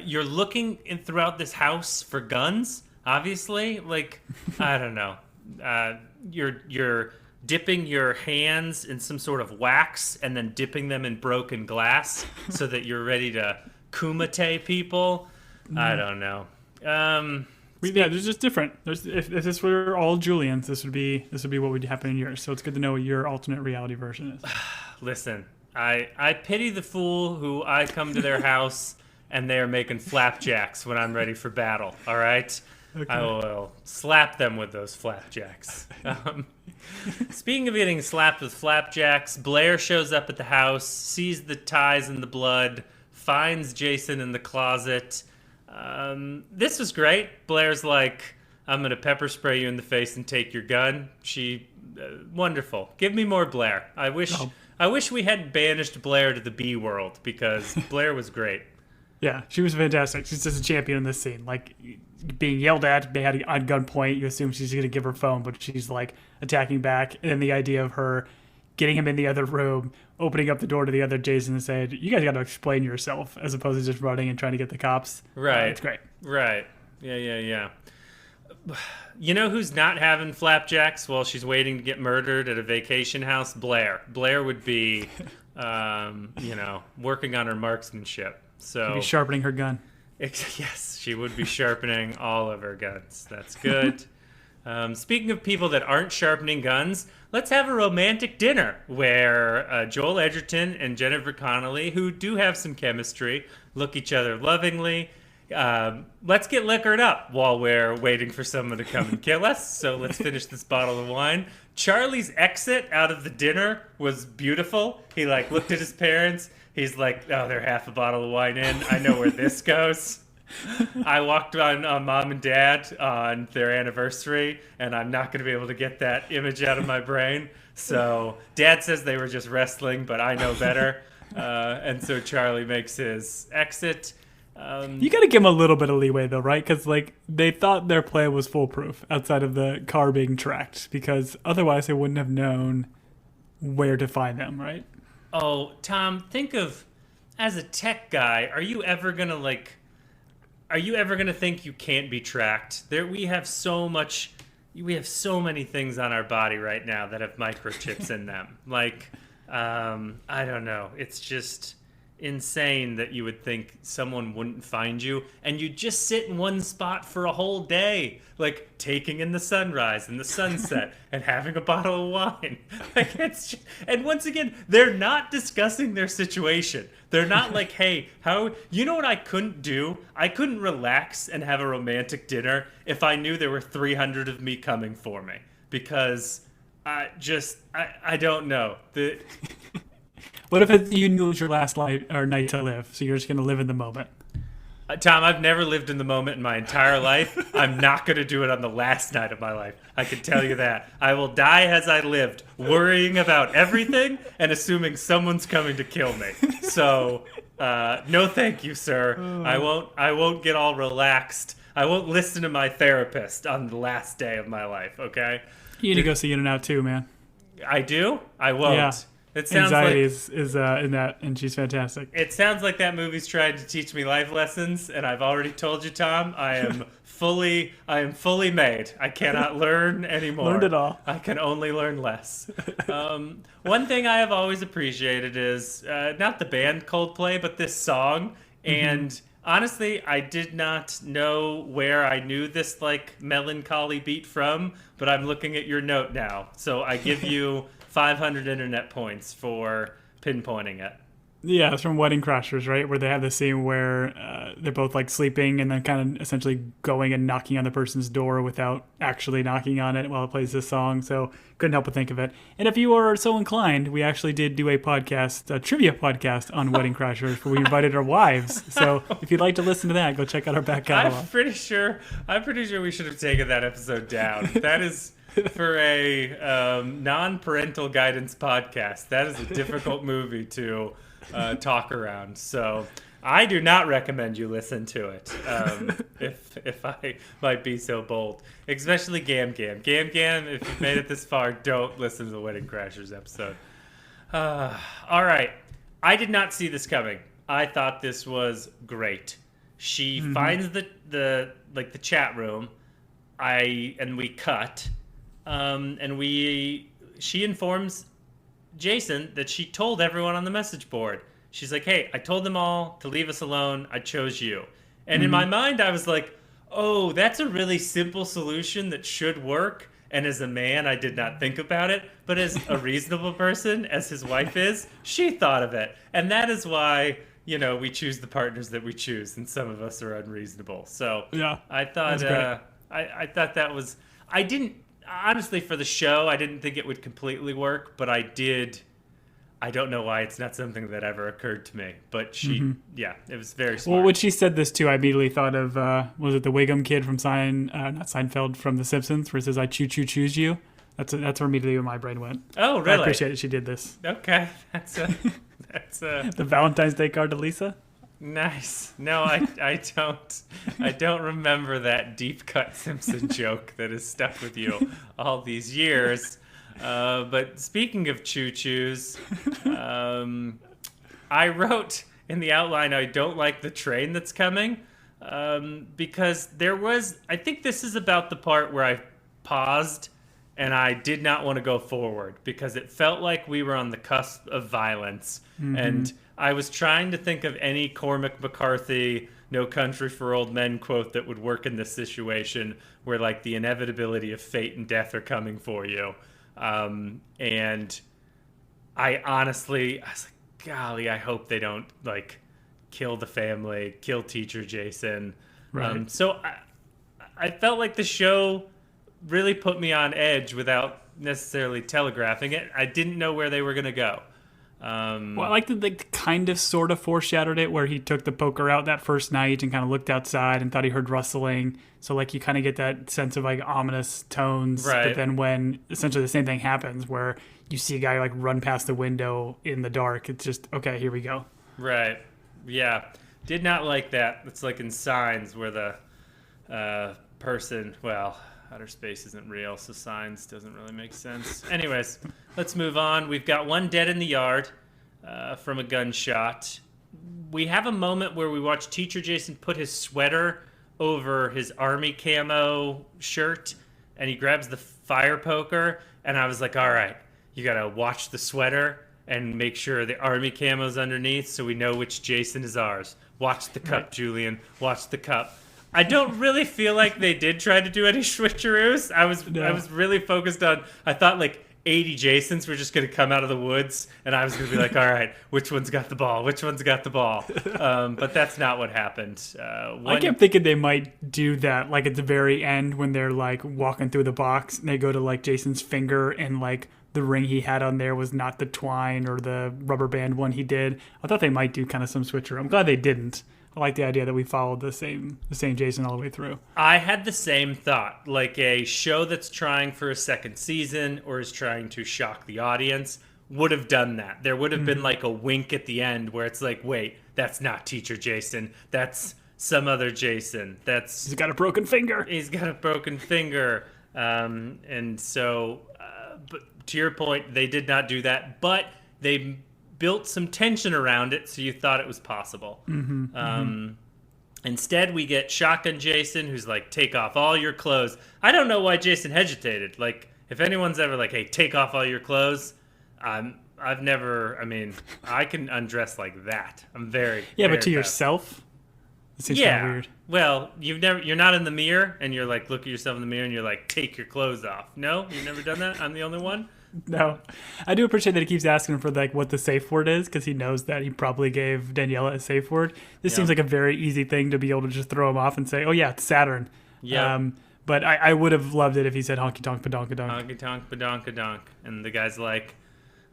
You're looking throughout this house for guns, obviously. Like, I don't know. You're dipping your hands in some sort of wax and then dipping them in broken glass so that you're ready to kumite people. I don't know. Yeah, there's just different. If this were all Julian's, this would be what would happen in yours. So it's good to know what your alternate reality version is. Listen, I pity the fool who I come to their house and they are making flapjacks when I'm ready for battle. All right. Okay. I will slap them with those flapjacks. Speaking of getting slapped with flapjacks, Blair shows up at the house, sees the ties and the blood, finds Jason in the closet. This was great. Blair's like, I'm going to pepper spray you in the face and take your gun. Wonderful. Give me more Blair. I wish we had banished Blair to the B world because Blair was great. Yeah, she was fantastic. She's just a champion in this scene. Like, being yelled at, being at gunpoint, you assume she's going to give her phone, but she's like attacking back. And then the idea of her getting him in the other room, opening up the door to the other Jason and saying, you guys got to explain yourself, as opposed to just running and trying to get the cops. Right. It's great. Right. Yeah. You know who's not having flapjacks while she's waiting to get murdered at a vacation house? Blair. Blair would be, working on her marksmanship. So She'd be sharpening her gun. Yes, she would be sharpening all of her guns. That's good. Speaking of people that aren't sharpening guns, let's have a romantic dinner where Joel Edgerton and Jennifer Connelly, who do have some chemistry, look each other lovingly. Let's get liquored up while we're waiting for someone to come and kill us. So let's finish this bottle of wine. Charlie's exit out of the dinner was beautiful. He looked at his parents. He's like, oh, they're half a bottle of wine in. I know where this goes. I walked on mom and dad on their anniversary, and I'm not going to be able to get that image out of my brain. So dad says they were just wrestling, but I know better. And so Charlie makes his exit. You got to give them a little bit of leeway, though, right? Because they thought their plan was foolproof outside of the car being tracked, because otherwise they wouldn't have known where to find them, right? Oh, Tom, think of, as a tech guy, are you ever gonna think you can't be tracked? We have so many things on our body right now that have microchips in them. I don't know. It's just insane that you would think someone wouldn't find you, and you just sit in one spot for a whole day, taking in the sunrise and the sunset and having a bottle of wine. And once again, they're not discussing their situation. They're not like, hey, you know what I couldn't do? I couldn't relax and have a romantic dinner if I knew there were 300 of me coming for me, because I don't know. What if you knew it was your last night to live, so you're just going to live in the moment? Tom, I've never lived in the moment in my entire life. I'm not going to do it on the last night of my life. I can tell you that. I will die as I lived, worrying about everything and assuming someone's coming to kill me. So, no thank you, sir. I won't get all relaxed. I won't listen to my therapist on the last day of my life, okay? You need to go see In and Out too, man. I do? I won't. Yeah. It sounds Anxiety is in that, and she's fantastic. It sounds like that movie's trying to teach me life lessons, and I've already told you, Tom, I am fully made. I cannot learn anymore. Learned it all. I can only learn less. One thing I have always appreciated is not the band Coldplay, but this song. And honestly, I did not know where I knew this melancholy beat from, but I'm looking at your note now. So I give you 500 internet points for pinpointing it. Yeah, it's from Wedding Crashers, right? Where they have the scene where they're both sleeping and then kind of essentially going and knocking on the person's door without actually knocking on it while it plays this song. So couldn't help but think of it. And if you are so inclined, we actually did do a trivia podcast on Wedding Crashers, where we invited our wives. So if you'd like to listen to that, go check out our back catalog. I'm pretty sure we should have taken that episode down. That is, for a non-parental guidance podcast, that is a difficult movie to talk around. So I do not recommend you listen to it, if I might be so bold. Especially Gam Gam. Gam Gam, if you've made it this far, don't listen to the Wedding Crashers episode. All right. I did not see this coming. I thought this was great. She finds the chat room. We cut. She informs Jason that she told everyone on the message board. She's like, hey, I told them all to leave us alone. I chose you. And in my mind, I was like, oh, that's a really simple solution that should work. And as a man, I did not think about it. But as a reasonable person, as his wife is, she thought of it. And that is why, we choose the partners that we choose. And some of us are unreasonable. So yeah, I thought, I thought that was, I didn't, honestly, for the show, I didn't think it would completely work, but I did. I don't know why it's not something that ever occurred to me, but it was very smart. Well, when she said this too, I immediately thought of, was it the Wiggum kid from not Seinfeld, from The Simpsons, where it says, I choose you. That's where immediately my brain went. Oh, really? I appreciate it. She did this. Okay. That's the Valentine's Day card to Lisa. Nice. No, I don't remember that deep cut Simpson joke that has stuck with you all these years. But speaking of choo-choos, I wrote in the outline, I don't like the train that's coming. because I think this is about the part where I paused and I did not want to go forward because it felt like we were on the cusp of violence. And I was trying to think of any Cormac McCarthy, No Country for Old Men quote that would work in this situation where like the inevitability of fate and death are coming for you. And I honestly, I was like, golly, I hope they don't like kill the family, kill teacher Jason. Right. So I felt like the show really put me on edge without necessarily telegraphing it. I didn't know where they were going to go. Well, I like that they kind of sort of foreshadowed it where he took the poker out that first night and kind of looked outside and thought he heard rustling. So like you kind of get that sense of like ominous tones. Right. But then when essentially the same thing happens where you see a guy like run past the window in the dark, it's just, okay, here we go. Right. Yeah. Did not like that. It's like in Signs where the person, well, outer space isn't real, so Signs doesn't really make sense. Anyways, let's move on. We've got one dead in the yard from a gunshot. We have a moment where we watch teacher Jason put his sweater over his army camo shirt, and he grabs the fire poker, and I was like, all right, you got to watch the sweater and make sure the army camo's underneath so we know which Jason is ours. Watch the cup, Julian. Watch the cup. I don't really feel like they did try to do any switcheroos. I was really focused on, I thought like 80 Jasons were just going to come out of the woods, and I was going to be like, all right, which one's got the ball? Which one's got the ball? But that's not what happened. I kept thinking they might do that, like at the very end when they're like walking through the box, and they go to like Jason's finger, and like the ring he had on there was not the twine or the rubber band one he did. I thought they might do kind of some switcheroo. I'm glad they didn't. I like the idea that we followed the same Jason all the way through. I had the same thought. Like a show that's trying for a second season or is trying to shock the audience would have done that. There would have been like a wink at the end where it's like, wait, that's not teacher Jason. That's some other Jason. He's got a broken finger. He's got a broken finger. And so, but to your point, they did not do that. But they built some tension around it, so you thought it was possible. Instead, we get Shotgun Jason, who's like, take off all your clothes. I don't know why Jason hesitated. Like, if anyone's ever like, hey, take off all your clothes, I've never, I mean, I can undress like that. I'm very, yeah, very but to fast. yourself? It seems kind of weird. Well, you're not in the mirror, and you're like, look at yourself in the mirror, and you're like, take your clothes off. No? You've never done that? I'm the only one? No. I do appreciate that he keeps asking him for like what the safe word is, because he knows that he probably gave Daniela a safe word. This seems like a very easy thing to be able to just throw him off and say, oh yeah, it's Saturn. Yeah. But I would have loved it if he said honky tonk padonkadonk. Honky tonk badonkadonk. And the guy's like,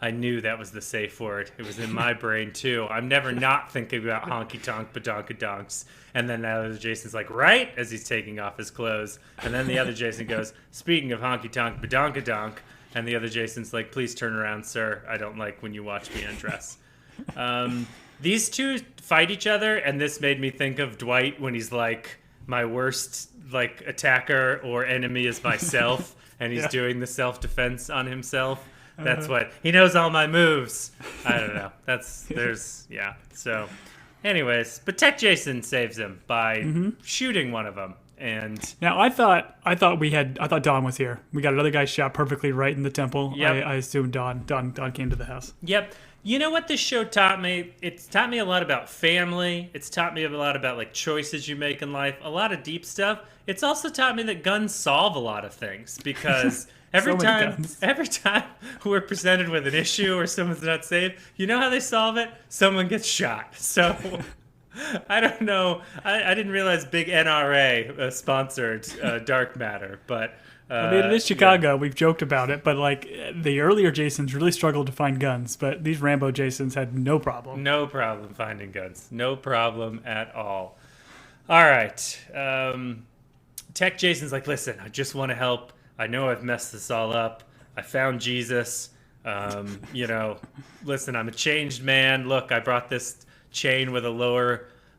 I knew that was the safe word. It was in my brain too. I'm never not thinking about honky tonk badonkadonks. And then the other Jason's like, right? As he's taking off his clothes. And then the other Jason goes, speaking of honky tonk badonkadonk. And the other Jason's like, please turn around, sir. I don't like when you watch me undress. These two fight each other, and this made me think of Dwight when he's like, my worst like attacker or enemy is myself, and he's doing the self-defense on himself. That's what he knows, all my moves. I don't know. So anyways, but Tech Jason saves him by shooting one of them. And now I thought Don was here. We got another guy shot perfectly right in the temple. Yep. I assumed Don came to the house. Yep. You know what this show taught me? It's taught me a lot about family. It's taught me a lot about like choices you make in life. A lot of deep stuff. It's also taught me that guns solve a lot of things, because every time we're presented with an issue or someone's not safe, you know how they solve it? Someone gets shot. So I don't know. I didn't realize big NRA sponsored Dark Matter, but I mean, it is Chicago. Yeah. We've joked about it, but like the earlier Jasons really struggled to find guns, but these Rambo Jasons had no problem. No problem finding guns. No problem at all. All right. Tech Jason's like, listen, I just want to help. I know I've messed this all up. I found Jesus. Listen, I'm a changed man. Look, I brought this chain with a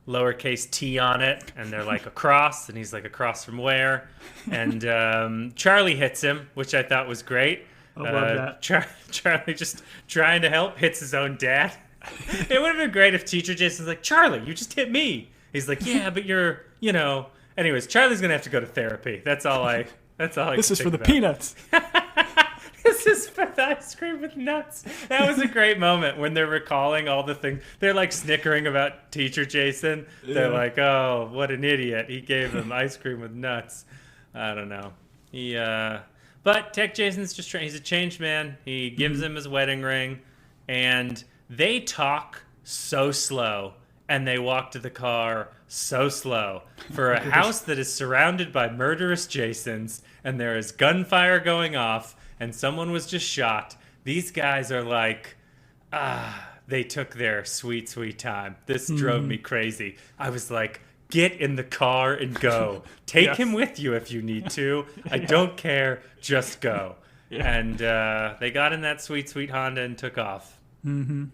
lowercase t on it, and they're like across, and he's like, across from where? And Charlie hits him, which I thought was great. I love that. Charlie just trying to help hits his own dad. It would have been great if teacher Jason's like, Charlie, you just hit me. He's like, yeah, but you're Anyways, Charlie's gonna have to go to therapy. That's all I. This is for the about. peanuts. This is for the ice cream with nuts. That was a great moment when they're recalling all the things. They're like snickering about teacher Jason. They're like, oh, what an idiot. He gave them ice cream with nuts. I don't know. But Tech Jason's just trying. He's a changed man. He gives him his wedding ring, and they talk so slow, and they walk to the car so slow for a house that is surrounded by murderous Jasons, and there is gunfire going off, and someone was just shot. These guys are like, they took their sweet, sweet time. This drove me crazy. I was like, get in the car and go. Take him with you if you need to. I don't care. Just go. Yeah. And they got in that sweet, sweet Honda and took off. Mm-hmm.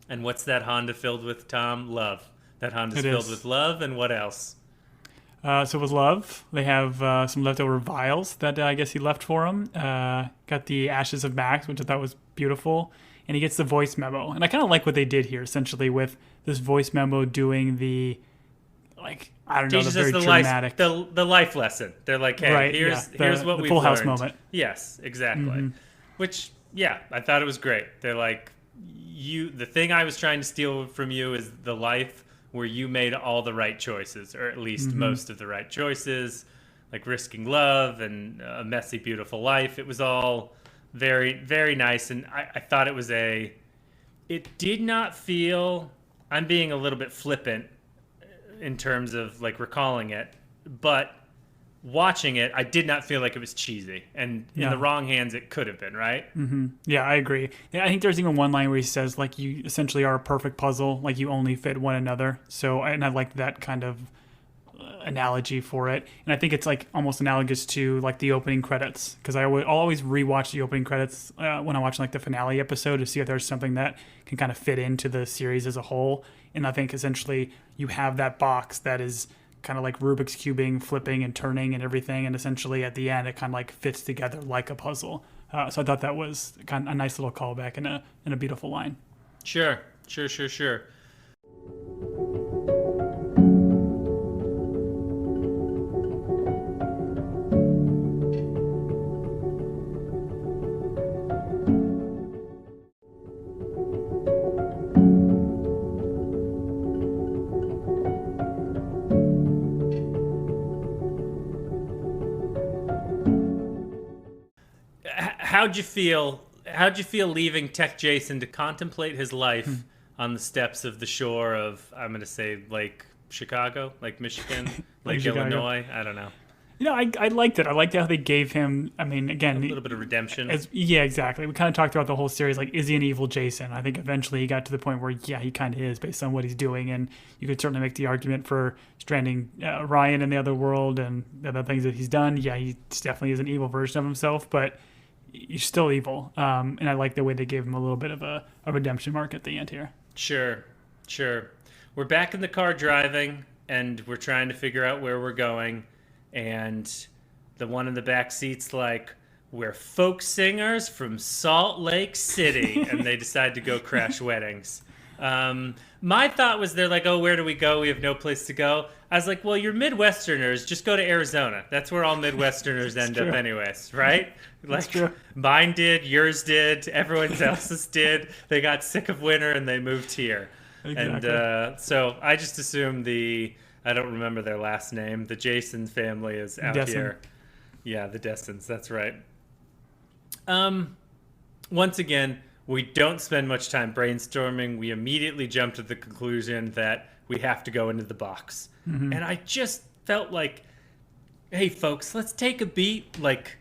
And what's that Honda filled with, Tom? Love. That Honda's filled with love, and what else? So with love, they have some leftover vials that I guess he left for him. Got the ashes of Max, which I thought was beautiful. And he gets the voice memo. And I kind of like what they did here, essentially, with this voice memo doing the, like, I don't know, the very dramatic. The life lesson. They're like, hey, here's what we've Full House learned. Moment. Yes, exactly. Which, I thought it was great. They're like, the thing I was trying to steal from you is the life where you made all the right choices, or at least most of the right choices, like risking love and a messy, beautiful life. It was all very, very nice. And I thought it did not feel, I'm being a little bit flippant in terms of like recalling it, but watching it, I did not feel like it was cheesy. And in the wrong hands, it could have been, right? Mm-hmm. Yeah, I agree. I think there's even one line where he says, like, you essentially are a perfect puzzle, like you only fit one another. So, and I like that kind of analogy for it. And I think it's like almost analogous to like the opening credits, because I'll always rewatch the opening credits when I'm watching like the finale episode to see if there's something that can kind of fit into the series as a whole. And I think essentially you have that box that is kind of like Rubik's cubing, flipping and turning and everything, and essentially at the end it kind of like fits together like a puzzle. So I thought that was kind of a nice little callback and a beautiful line. Sure. How'd you feel leaving Tech Jason to contemplate his life on the steps of the shore of, I'm going to say, Lake Chicago, Lake Michigan, Lake Illinois? I don't know. I liked it. I liked how they gave him, I mean, again, a little bit of redemption. Exactly. We kind of talked throughout the whole series, like, is he an evil Jason? I think eventually he got to the point where, he kind of is based on what he's doing. And you could certainly make the argument for stranding Ryan in the other world and the other things that he's done. Yeah, he definitely is an evil version of himself, but he's still evil. And I like the way they gave him a little bit of a redemption mark at the end here. Sure. We're back in the car driving, and we're trying to figure out where we're going. And the one in the back seat's like, we're folk singers from Salt Lake City. And they decide to go crash weddings. My thought was, they're like, oh, where do we go? We have no place to go. I was like, well, you're Midwesterners. Just go to Arizona. That's where all Midwesterners end up anyways, right? Like, mine did, yours did, everyone else's did. They got sick of winter and they moved here. Exactly. And so I just assumed I don't remember their last name. The Jason family is out here. Yeah, the Destins. That's right. Once again, we don't spend much time brainstorming. We immediately jump to the conclusion that we have to go into the box. Mm-hmm. And I just felt like, hey, folks, let's take a beat. Like,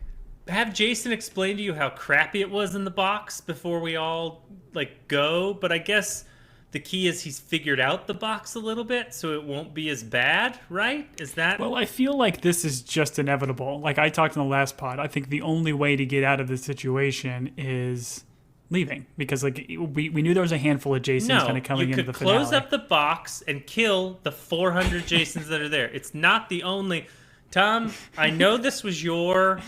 have Jason explain to you how crappy it was in the box before we all, like, go. But I guess the key is he's figured out the box a little bit, so it won't be as bad, right? Is that... Well, I feel like this is just inevitable. Like I talked in the last pod, I think the only way to get out of this situation is leaving, because like we knew there was a handful of Jasons kind of coming into the finale. You could close up the box and kill the 400 Jasons that are there. It's not the only... Tom, I know this was your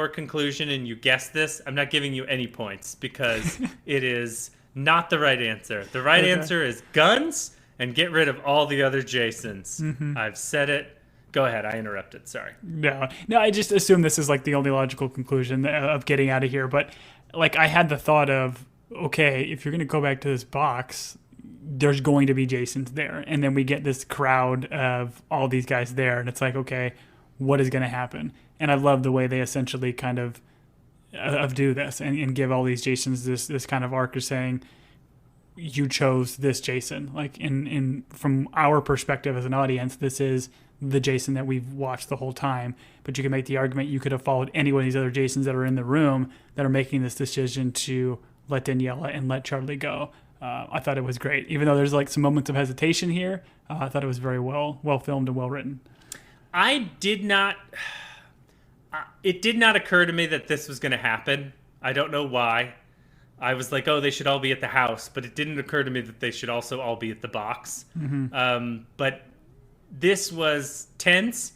conclusion and you guessed this. I'm not giving you any points because it is not the right answer. The right answer is guns and get rid of all the other Jasons. I've said it. Go ahead. I interrupted. Sorry. No, I just assume this is like the only logical conclusion of getting out of here. But like I had the thought of, okay, if you're going to go back to this box, there's going to be Jasons there. And then we get this crowd of all these guys there. And it's like, okay, what is going to happen? And I love the way they essentially kind of do this and give all these Jasons this kind of arc of saying, you chose this Jason. Like in from our perspective as an audience, this is the Jason that we've watched the whole time. But you can make the argument you could have followed any one of these other Jasons that are in the room that are making this decision to let Daniela and let Charlie go. I thought it was great. Even though there's like some moments of hesitation here, I thought it was very well filmed and well written. It did not occur to me that this was going to happen. I don't know why. I was like, oh, they should all be at the house. But it didn't occur to me that they should also all be at the box. But this was tense.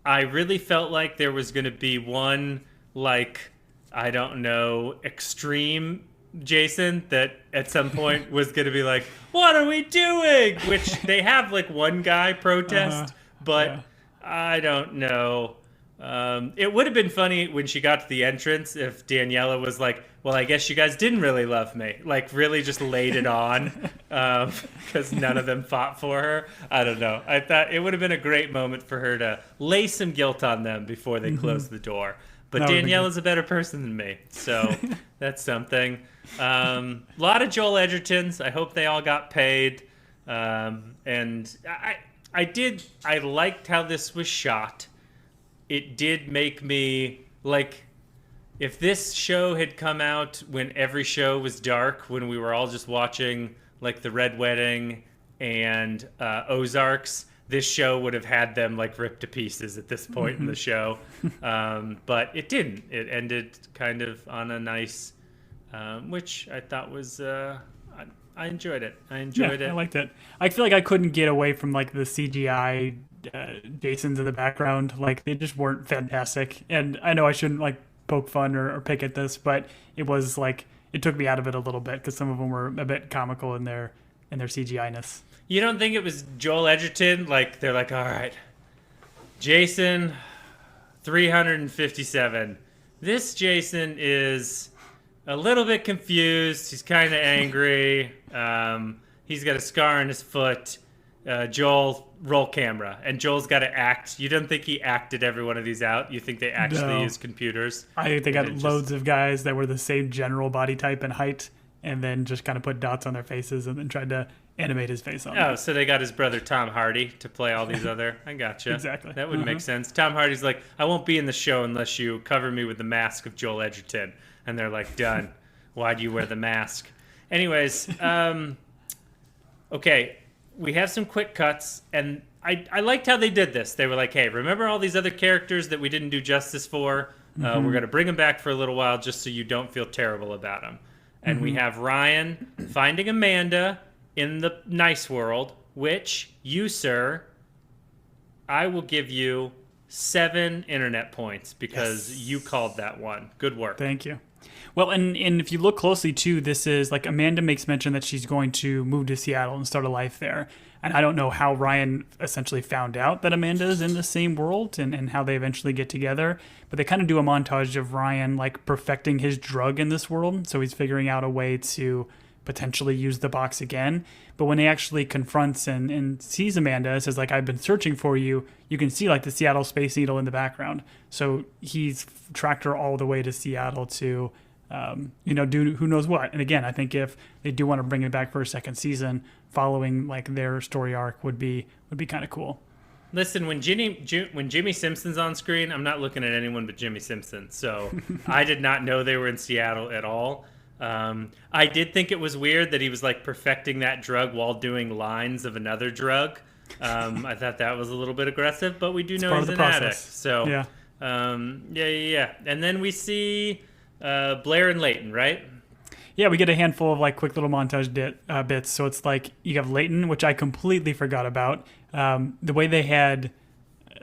I really felt like there was going to be one, like, I don't know, extreme Jason that at some point was going to be like, what are we doing? Which they have like one guy protest, but I don't know. It would have been funny when she got to the entrance if Daniela was like, well, I guess you guys didn't really love me. Like, really just laid it on because none of them fought for her. I don't know. I thought it would have been a great moment for her to lay some guilt on them before they closed the door. But Daniela's a better person than me, so that's something. A lot of Joel Edgertons. I hope they all got paid. And I liked how this was shot. It did make me, like, if this show had come out when every show was dark, when we were all just watching, like, The Red Wedding and Ozarks, this show would have had them, like, ripped to pieces at this point in the show. But it didn't. It ended kind of on a nice, which I thought was, I enjoyed it. I liked it. I feel like I couldn't get away from, like, the CGI Jasons in the background. Like, they just weren't fantastic. And I know I shouldn't, like, poke fun or pick at this, but it was, like, it took me out of it a little bit because some of them were a bit comical in their CGI-ness. You don't think it was Joel Edgerton? Like, they're like, all right, Jason, 357. This Jason is a little bit confused. He's kind of angry. He's got a scar on his foot. Joel, roll camera. And Joel's got to act. You don't think he acted every one of these out? You think they actually used computers? I think they got loads of guys that were the same general body type and height and then just kind of put dots on their faces and then tried to animate his face on them. Oh, so they got his brother Tom Hardy to play all these other... I gotcha. Exactly. That would make sense. Tom Hardy's like, I won't be in the show unless you cover me with the mask of Joel Edgerton. And they're like, done. Why do you wear the mask? Anyways, okay, we have some quick cuts, and I liked how they did this. They were like, hey, remember all these other characters that we didn't do justice for? We're going to bring them back for a little while just so you don't feel terrible about them. And we have Ryan finding Amanda in the nice world, which you, sir, I will give you 7 internet points because you called that one. Good work. Thank you. Well, and if you look closely, too, this is like Amanda makes mention that she's going to move to Seattle and start a life there. And I don't know how Ryan essentially found out that Amanda is in the same world and how they eventually get together. But they kind of do a montage of Ryan like perfecting his drug in this world. So he's figuring out a way to potentially use the box again. But when he actually confronts and sees Amanda, says like, I've been searching for you, you can see like the Seattle Space Needle in the background. So he's tracked her all the way to Seattle to do who knows what. And again, I think if they do want to bring it back for a second season, following like their story arc would be kind of cool. Listen, when Jimmy Simpson's on screen, I'm not looking at anyone but Jimmy Simpson. So I did not know they were in Seattle at all. I did think it was weird that he was like perfecting that drug while doing lines of another drug. I thought that was a little bit aggressive, but we do know he's an addict. So yeah. And then we see Blair and Leighton, right? Yeah, we get a handful of like quick little montage bits. So it's like you have Leighton, which I completely forgot about. The way they had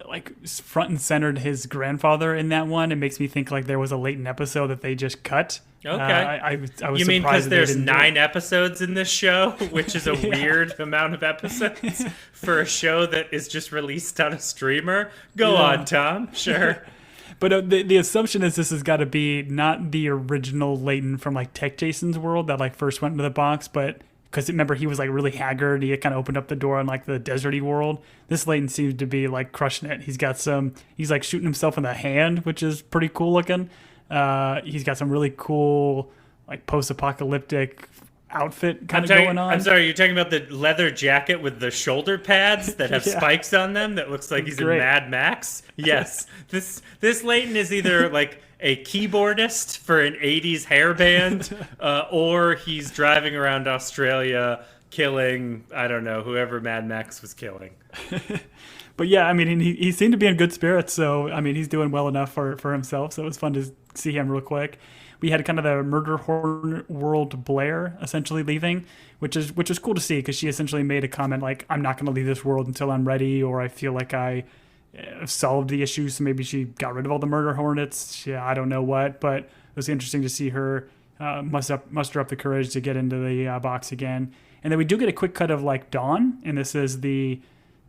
like front and centered his grandfather in that one. It makes me think like there was a Leighton episode that they just cut. Okay. I was You mean surprised because that they there's didn't do 9 it. episodes in this show, which is a weird amount of episodes for a show that is just released on a streamer? Go on, Tom. Sure. But the assumption is this has got to be not the original Leighton from like Tech Jason's world that like first went into the box, but because remember he was like really haggard. He kind of opened up the door on like the deserty world. This Leighton seems to be like crushing it. He's like shooting himself in the hand, which is pretty cool looking. He's got some really cool like post-apocalyptic outfit kind of going on. I'm sorry, you're talking about the leather jacket with the shoulder pads that have spikes on them that looks like he's Great. in Mad Max? Yes. This Leighton is either like a keyboardist for an 80s hair band or he's driving around Australia killing, I don't know, whoever Mad Max was killing. But yeah, I mean, he seemed to be in good spirits, so I mean, he's doing well enough for himself. So it was fun to see him real quick. We had kind of the murder horror world Blair essentially leaving, which is cool to see because she essentially made a comment like, "I'm not going to leave this world until I'm ready, or I feel like I have solved the issue." So maybe she got rid of all the murder hornets. Yeah, I don't know what, but it was interesting to see her muster up the courage to get into the box again. And then we do get a quick cut of like Dawn, and this is the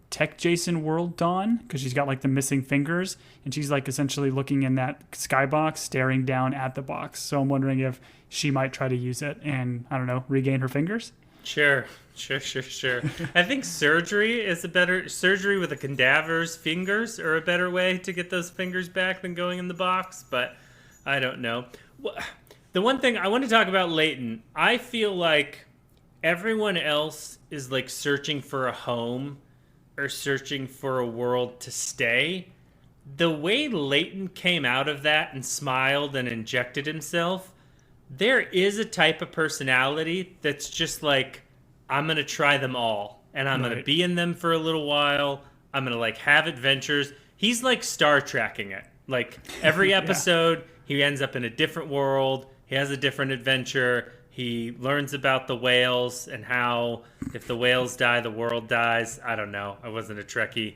Tech Jason world Dawn, because she's got like the missing fingers, and she's like essentially looking in that skybox, staring down at the box. So I'm wondering if she might try to use it and, I don't know, regain her fingers. Sure. I think surgery with a cadaver's fingers are a better way to get those fingers back than going in the box, but I don't know. The one thing I want to talk about Leighton, I feel like everyone else is like searching for a home or searching for a world to stay. The way Leighton came out of that and smiled and injected himself, there is a type of personality that's just like, I'm going to try them all. And I'm going to be in them for a little while. I'm going to like have adventures. He's like Star Trekking it. Like every episode, he ends up in a different world. He has a different adventure. He learns about the whales and how if the whales die, the world dies. I don't know. I wasn't a Trekkie.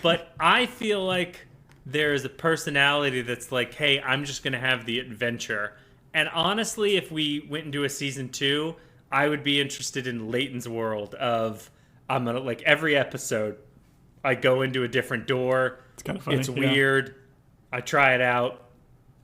But I feel like there is a personality that's like, hey, I'm just going to have the adventure. And honestly, if we went into a season 2, I would be interested in Leighton's world of, I'm going to, like, every episode, I go into a different door. It's kind of funny. It's weird. I try it out.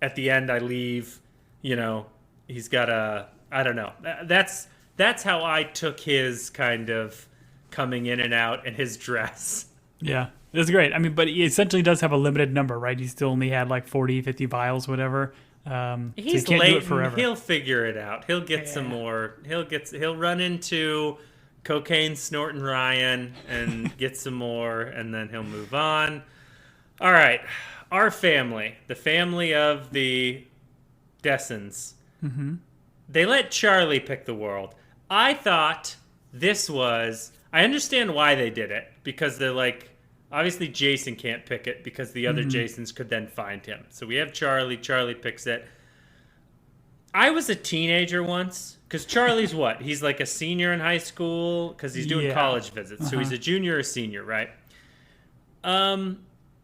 At the end, I leave. You know, he's got I don't know. That's how I took his kind of coming in and out and his dress. Yeah, it was great. I mean, but he essentially does have a limited number, right? He still only had like 40, 50 vials, whatever. He's so he can't late. do it forever. He'll figure it out. He'll get some more. He'll run into cocaine snorting Ryan and get some more, and then he'll move on. All right, our family, the family of the Dessons. Mm-hmm. They let Charlie pick the world. I thought this was... I understand why they did it, because they're like, obviously Jason can't pick it because the other Jasons could then find him. So we have Charlie. Charlie picks it. I was a teenager once, because Charlie's what? He's like a senior in high school because he's doing college visits. So he's a junior or senior, right?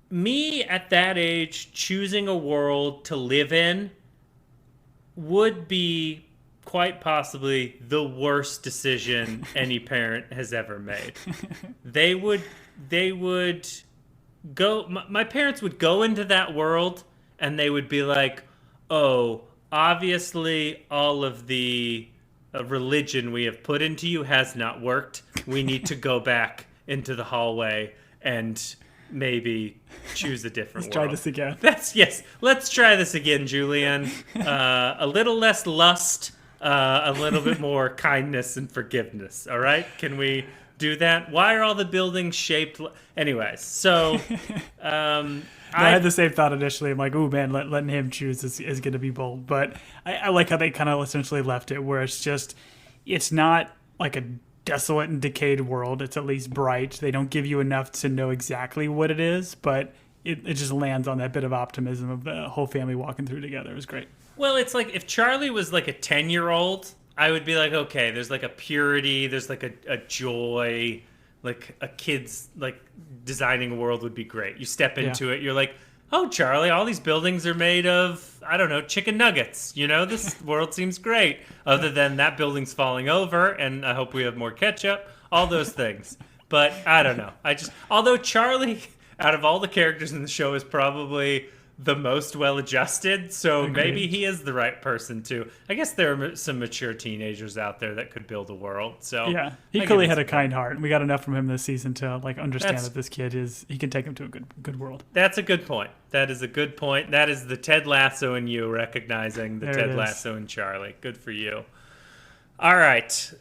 Me at that age choosing a world to live in would be quite possibly the worst decision any parent has ever made. They would go, my parents would go into that world and they would be like, oh, obviously all of the religion we have put into you has not worked. We need to go back into the hallway and maybe choose a different Let's world. try this again. Let's try this again, Julian. A little less lust, a little bit more kindness and forgiveness. All right? Can we do that? Why are all the buildings shaped? Anyways, so I had the same thought initially. I'm like, oh man, letting him choose is going to be bold. But I like how they kind of essentially left it where it's not like a desolate and decayed world. It's at least bright. They don't give you enough to know exactly what it is, but it just lands on that bit of optimism of the whole family walking through together. It was great. Well, it's like if Charlie was like a 10-year-old, I would be like, okay, there's like a purity, there's like a joy, like a kid's like designing a world would be great. You step into it, you're like, oh, Charlie, all these buildings are made of, I don't know, chicken nuggets. You know, this world seems great. Other than that building's falling over, and I hope we have more ketchup. All those things. But I don't know. Although Charlie, out of all the characters in the show, is probably the most well-adjusted, so Agreed. maybe he is the right person to. I guess there are some mature teenagers out there that could build a world. So Yeah, he clearly had a kind heart. We got enough from him this season to like understand that this kid he can take him to a good world. That's a good point. That is a good point. That is the Ted Lasso in you recognizing the Ted Lasso in Charlie. Good for you. All right.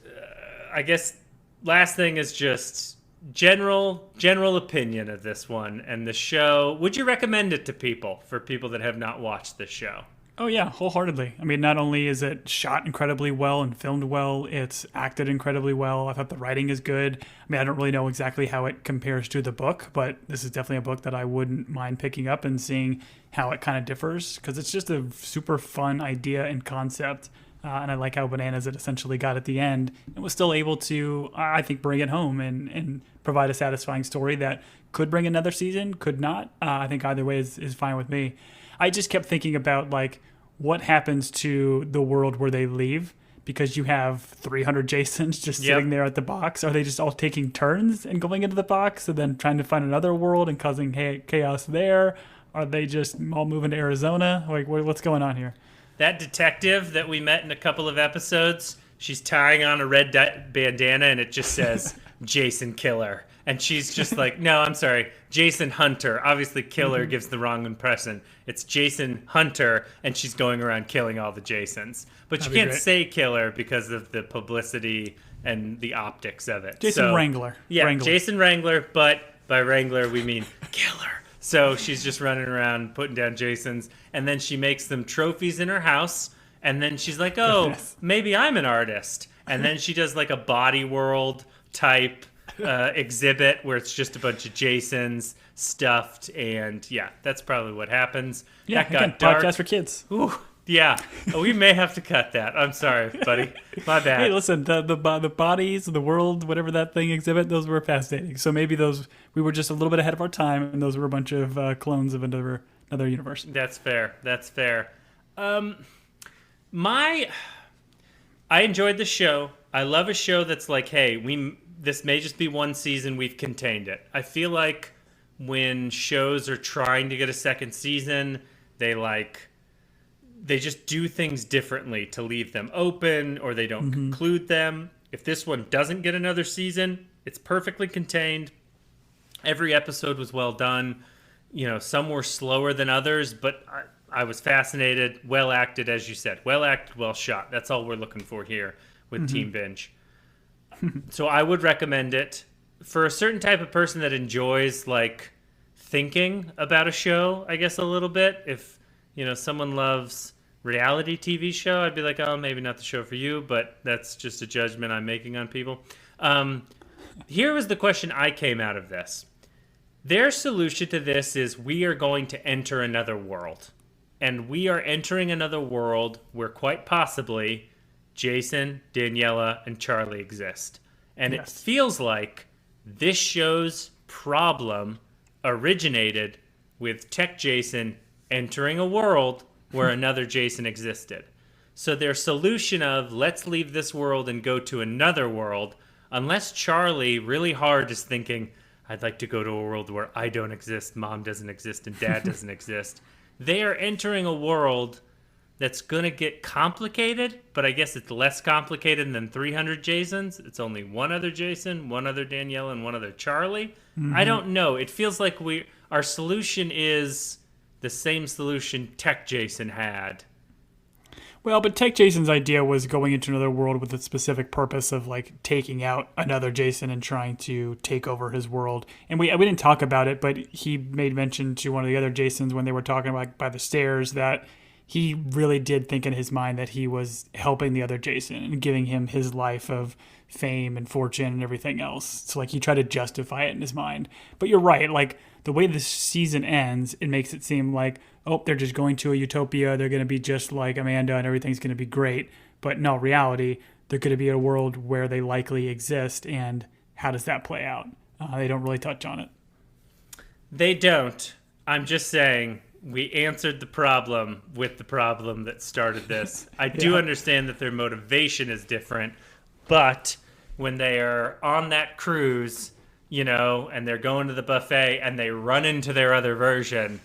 I guess last thing is just general opinion of this one and the show. Would you recommend it to people, for people that have not watched this show? Oh yeah, wholeheartedly. I mean, not only is it shot incredibly well and filmed well, it's acted incredibly well. I thought the writing is good. I mean, I don't really know exactly how it compares to the book, but this is definitely a book that I wouldn't mind picking up and seeing how it kind of differs, because it's just a super fun idea and concept. And I like how bananas it essentially got at the end and was still able to, I think, bring it home and provide a satisfying story that could bring another season, could not. I think either way is fine with me. I just kept thinking about, like, what happens to the world where they leave, because you have 300 Jasons just sitting there at the box. Are they just all taking turns and going into the box and then trying to find another world and causing chaos there? Are they just all moving to Arizona? Like, what's going on here? That detective that we met in a couple of episodes, she's tying on a red bandana and it just says Jason Killer. And she's just like, no, I'm sorry, Jason Hunter. Obviously, Killer gives the wrong impression. It's Jason Hunter, and she's going around killing all the Jasons. But you can't say Killer because of the publicity and the optics of it. Jason Wrangler. Yeah, Wrangler. Jason Wrangler, but by Wrangler we mean Killer. So she's just running around putting down Jasons, and then she makes them trophies in her house, and then she's like, oh, maybe I'm an artist. And then she does like a Body World type exhibit where it's just a bunch of Jasons stuffed, and yeah, that's probably what happens. Yeah, that got again, dark. podcast for kids. Ooh, yeah. We may have to cut that. I'm sorry, buddy. My bad. Hey, listen, the bodies, the world, whatever that thing exhibit, those were fascinating. So maybe we were just a little bit ahead of our time, and those were a bunch of clones of another universe. That's fair. That's fair. I enjoyed the show. I love a show that's like, hey, this may just be one season, we've contained it. I feel like when shows are trying to get a second season, they just do things differently to leave them open, or they don't conclude them. If this one doesn't get another season, it's perfectly contained. Every episode was well done. You know, some were slower than others, but I was fascinated. Well acted, as you said. Well acted, well shot. That's all we're looking for here with Team Binge. So I would recommend it for a certain type of person that enjoys, like, thinking about a show, I guess, a little bit. If, someone loves reality TV show, I'd be like, oh, maybe not the show for you, but that's just a judgment I'm making on people. Here was the question I came out of this. Their solution to this is, we are going to enter another world. And we are entering another world where quite possibly Jason, Daniela, and Charlie exist. And it feels like this show's problem originated with Tech Jason entering a world where another Jason existed. So their solution of, let's leave this world and go to another world, unless Charlie really hard is thinking, I'd like to go to a world where I don't exist, mom doesn't exist, and dad doesn't exist. They are entering a world that's going to get complicated, but I guess it's less complicated than 300 Jasons. It's only one other Jason, one other Danielle, and one other Charlie. I don't know. It feels like our solution is the same solution Tech Jason had. Well, but Tech Jason's idea was going into another world with a specific purpose of, like, taking out another Jason and trying to take over his world. And we didn't talk about it, but he made mention to one of the other Jasons when they were talking about by the stairs that he really did think in his mind that he was helping the other Jason and giving him his life of fame and fortune and everything else. So, like, he tried to justify it in his mind. But you're right. Like, the way this season ends, it makes it seem like, oh, they're just going to a utopia. They're going to be just like Amanda and everything's going to be great. But no, reality, they're going to be a world where they likely exist, and how does that play out? They don't really touch on it. They don't. I'm just saying we answered the problem with the problem that started this. I do understand that their motivation is different, but when they are on that cruise, and they're going to the buffet and they run into their other version,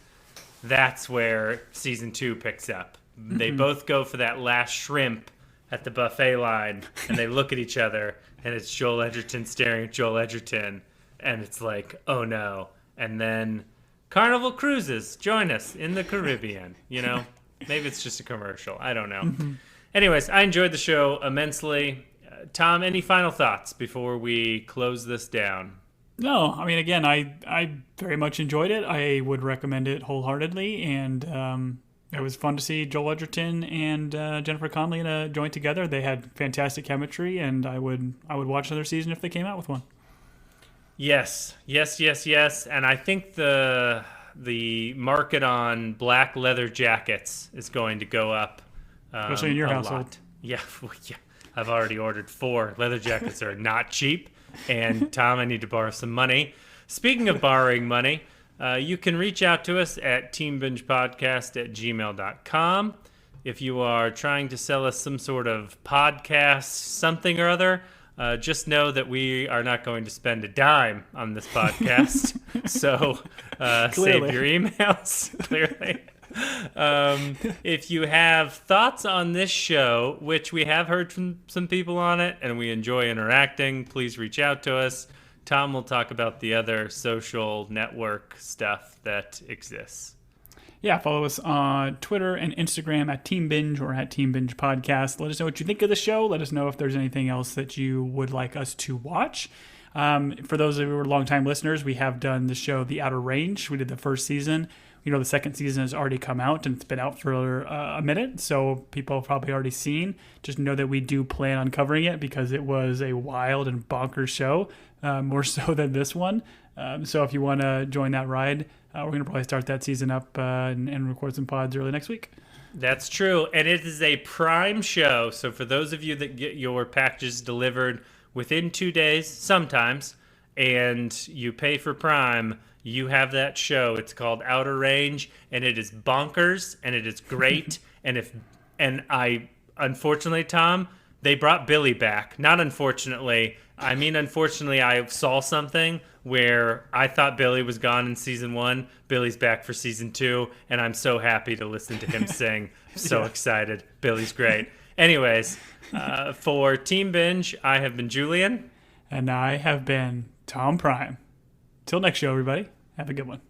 that's where season 2 picks up. They both go for that last shrimp at the buffet line, and they look at each other, and it's Joel Edgerton staring at Joel Edgerton, and it's like, oh no. And then Carnival Cruises, join us in the Caribbean. Maybe it's just a commercial. I don't know. Anyways, I enjoyed the show immensely. Tom, any final thoughts before we close this down? No, I mean, again, I very much enjoyed it. I would recommend it wholeheartedly, and it was fun to see Joel Edgerton and Jennifer Connelly join together. They had fantastic chemistry, and I would watch another season if they came out with one. Yes. And I think the market on black leather jackets is going to go up. Especially in your household. Lot. Yeah. I've already ordered 4. Leather jackets are not cheap. And Tom, I need to borrow some money. Speaking of borrowing money, you can reach out to us at teambingepodcast@gmail.com. If you are trying to sell us some sort of podcast, something or other, just know that we are not going to spend a dime on this podcast. So save your emails, clearly. If you have thoughts on this show, which we have heard from some people on it and we enjoy interacting, please reach out to us. Tom will talk about the other social network stuff that exists. Yeah, follow us on Twitter and Instagram at Team Binge or at Team Binge Podcast. Let us know what you think of the show. Let us know if there's anything else that you would like us to watch. For those of you who are longtime listeners, we have done the show The Outer Range. We did the first season. The second season has already come out, and it's been out for a minute, so people have probably already seen. Just know that we do plan on covering it because it was a wild and bonkers show, more so than this one. So if you want to join that ride, we're going to probably start that season up and record some pods early next week. That's true, and it is a Prime show, so for those of you that get your packages delivered within 2 days, sometimes, and you pay for Prime, you have that show. It's called Outer Range, and it is bonkers, and it is great. Unfortunately, Tom, they brought Billy back. Not unfortunately. I mean, unfortunately, I saw something where I thought Billy was gone in season 1. Billy's back for season 2, and I'm so happy to listen to him sing. So excited. Billy's great. Anyways, for Team Binge, I have been Julian. And I have been Tom Prime. Till next show, everybody. Have a good one.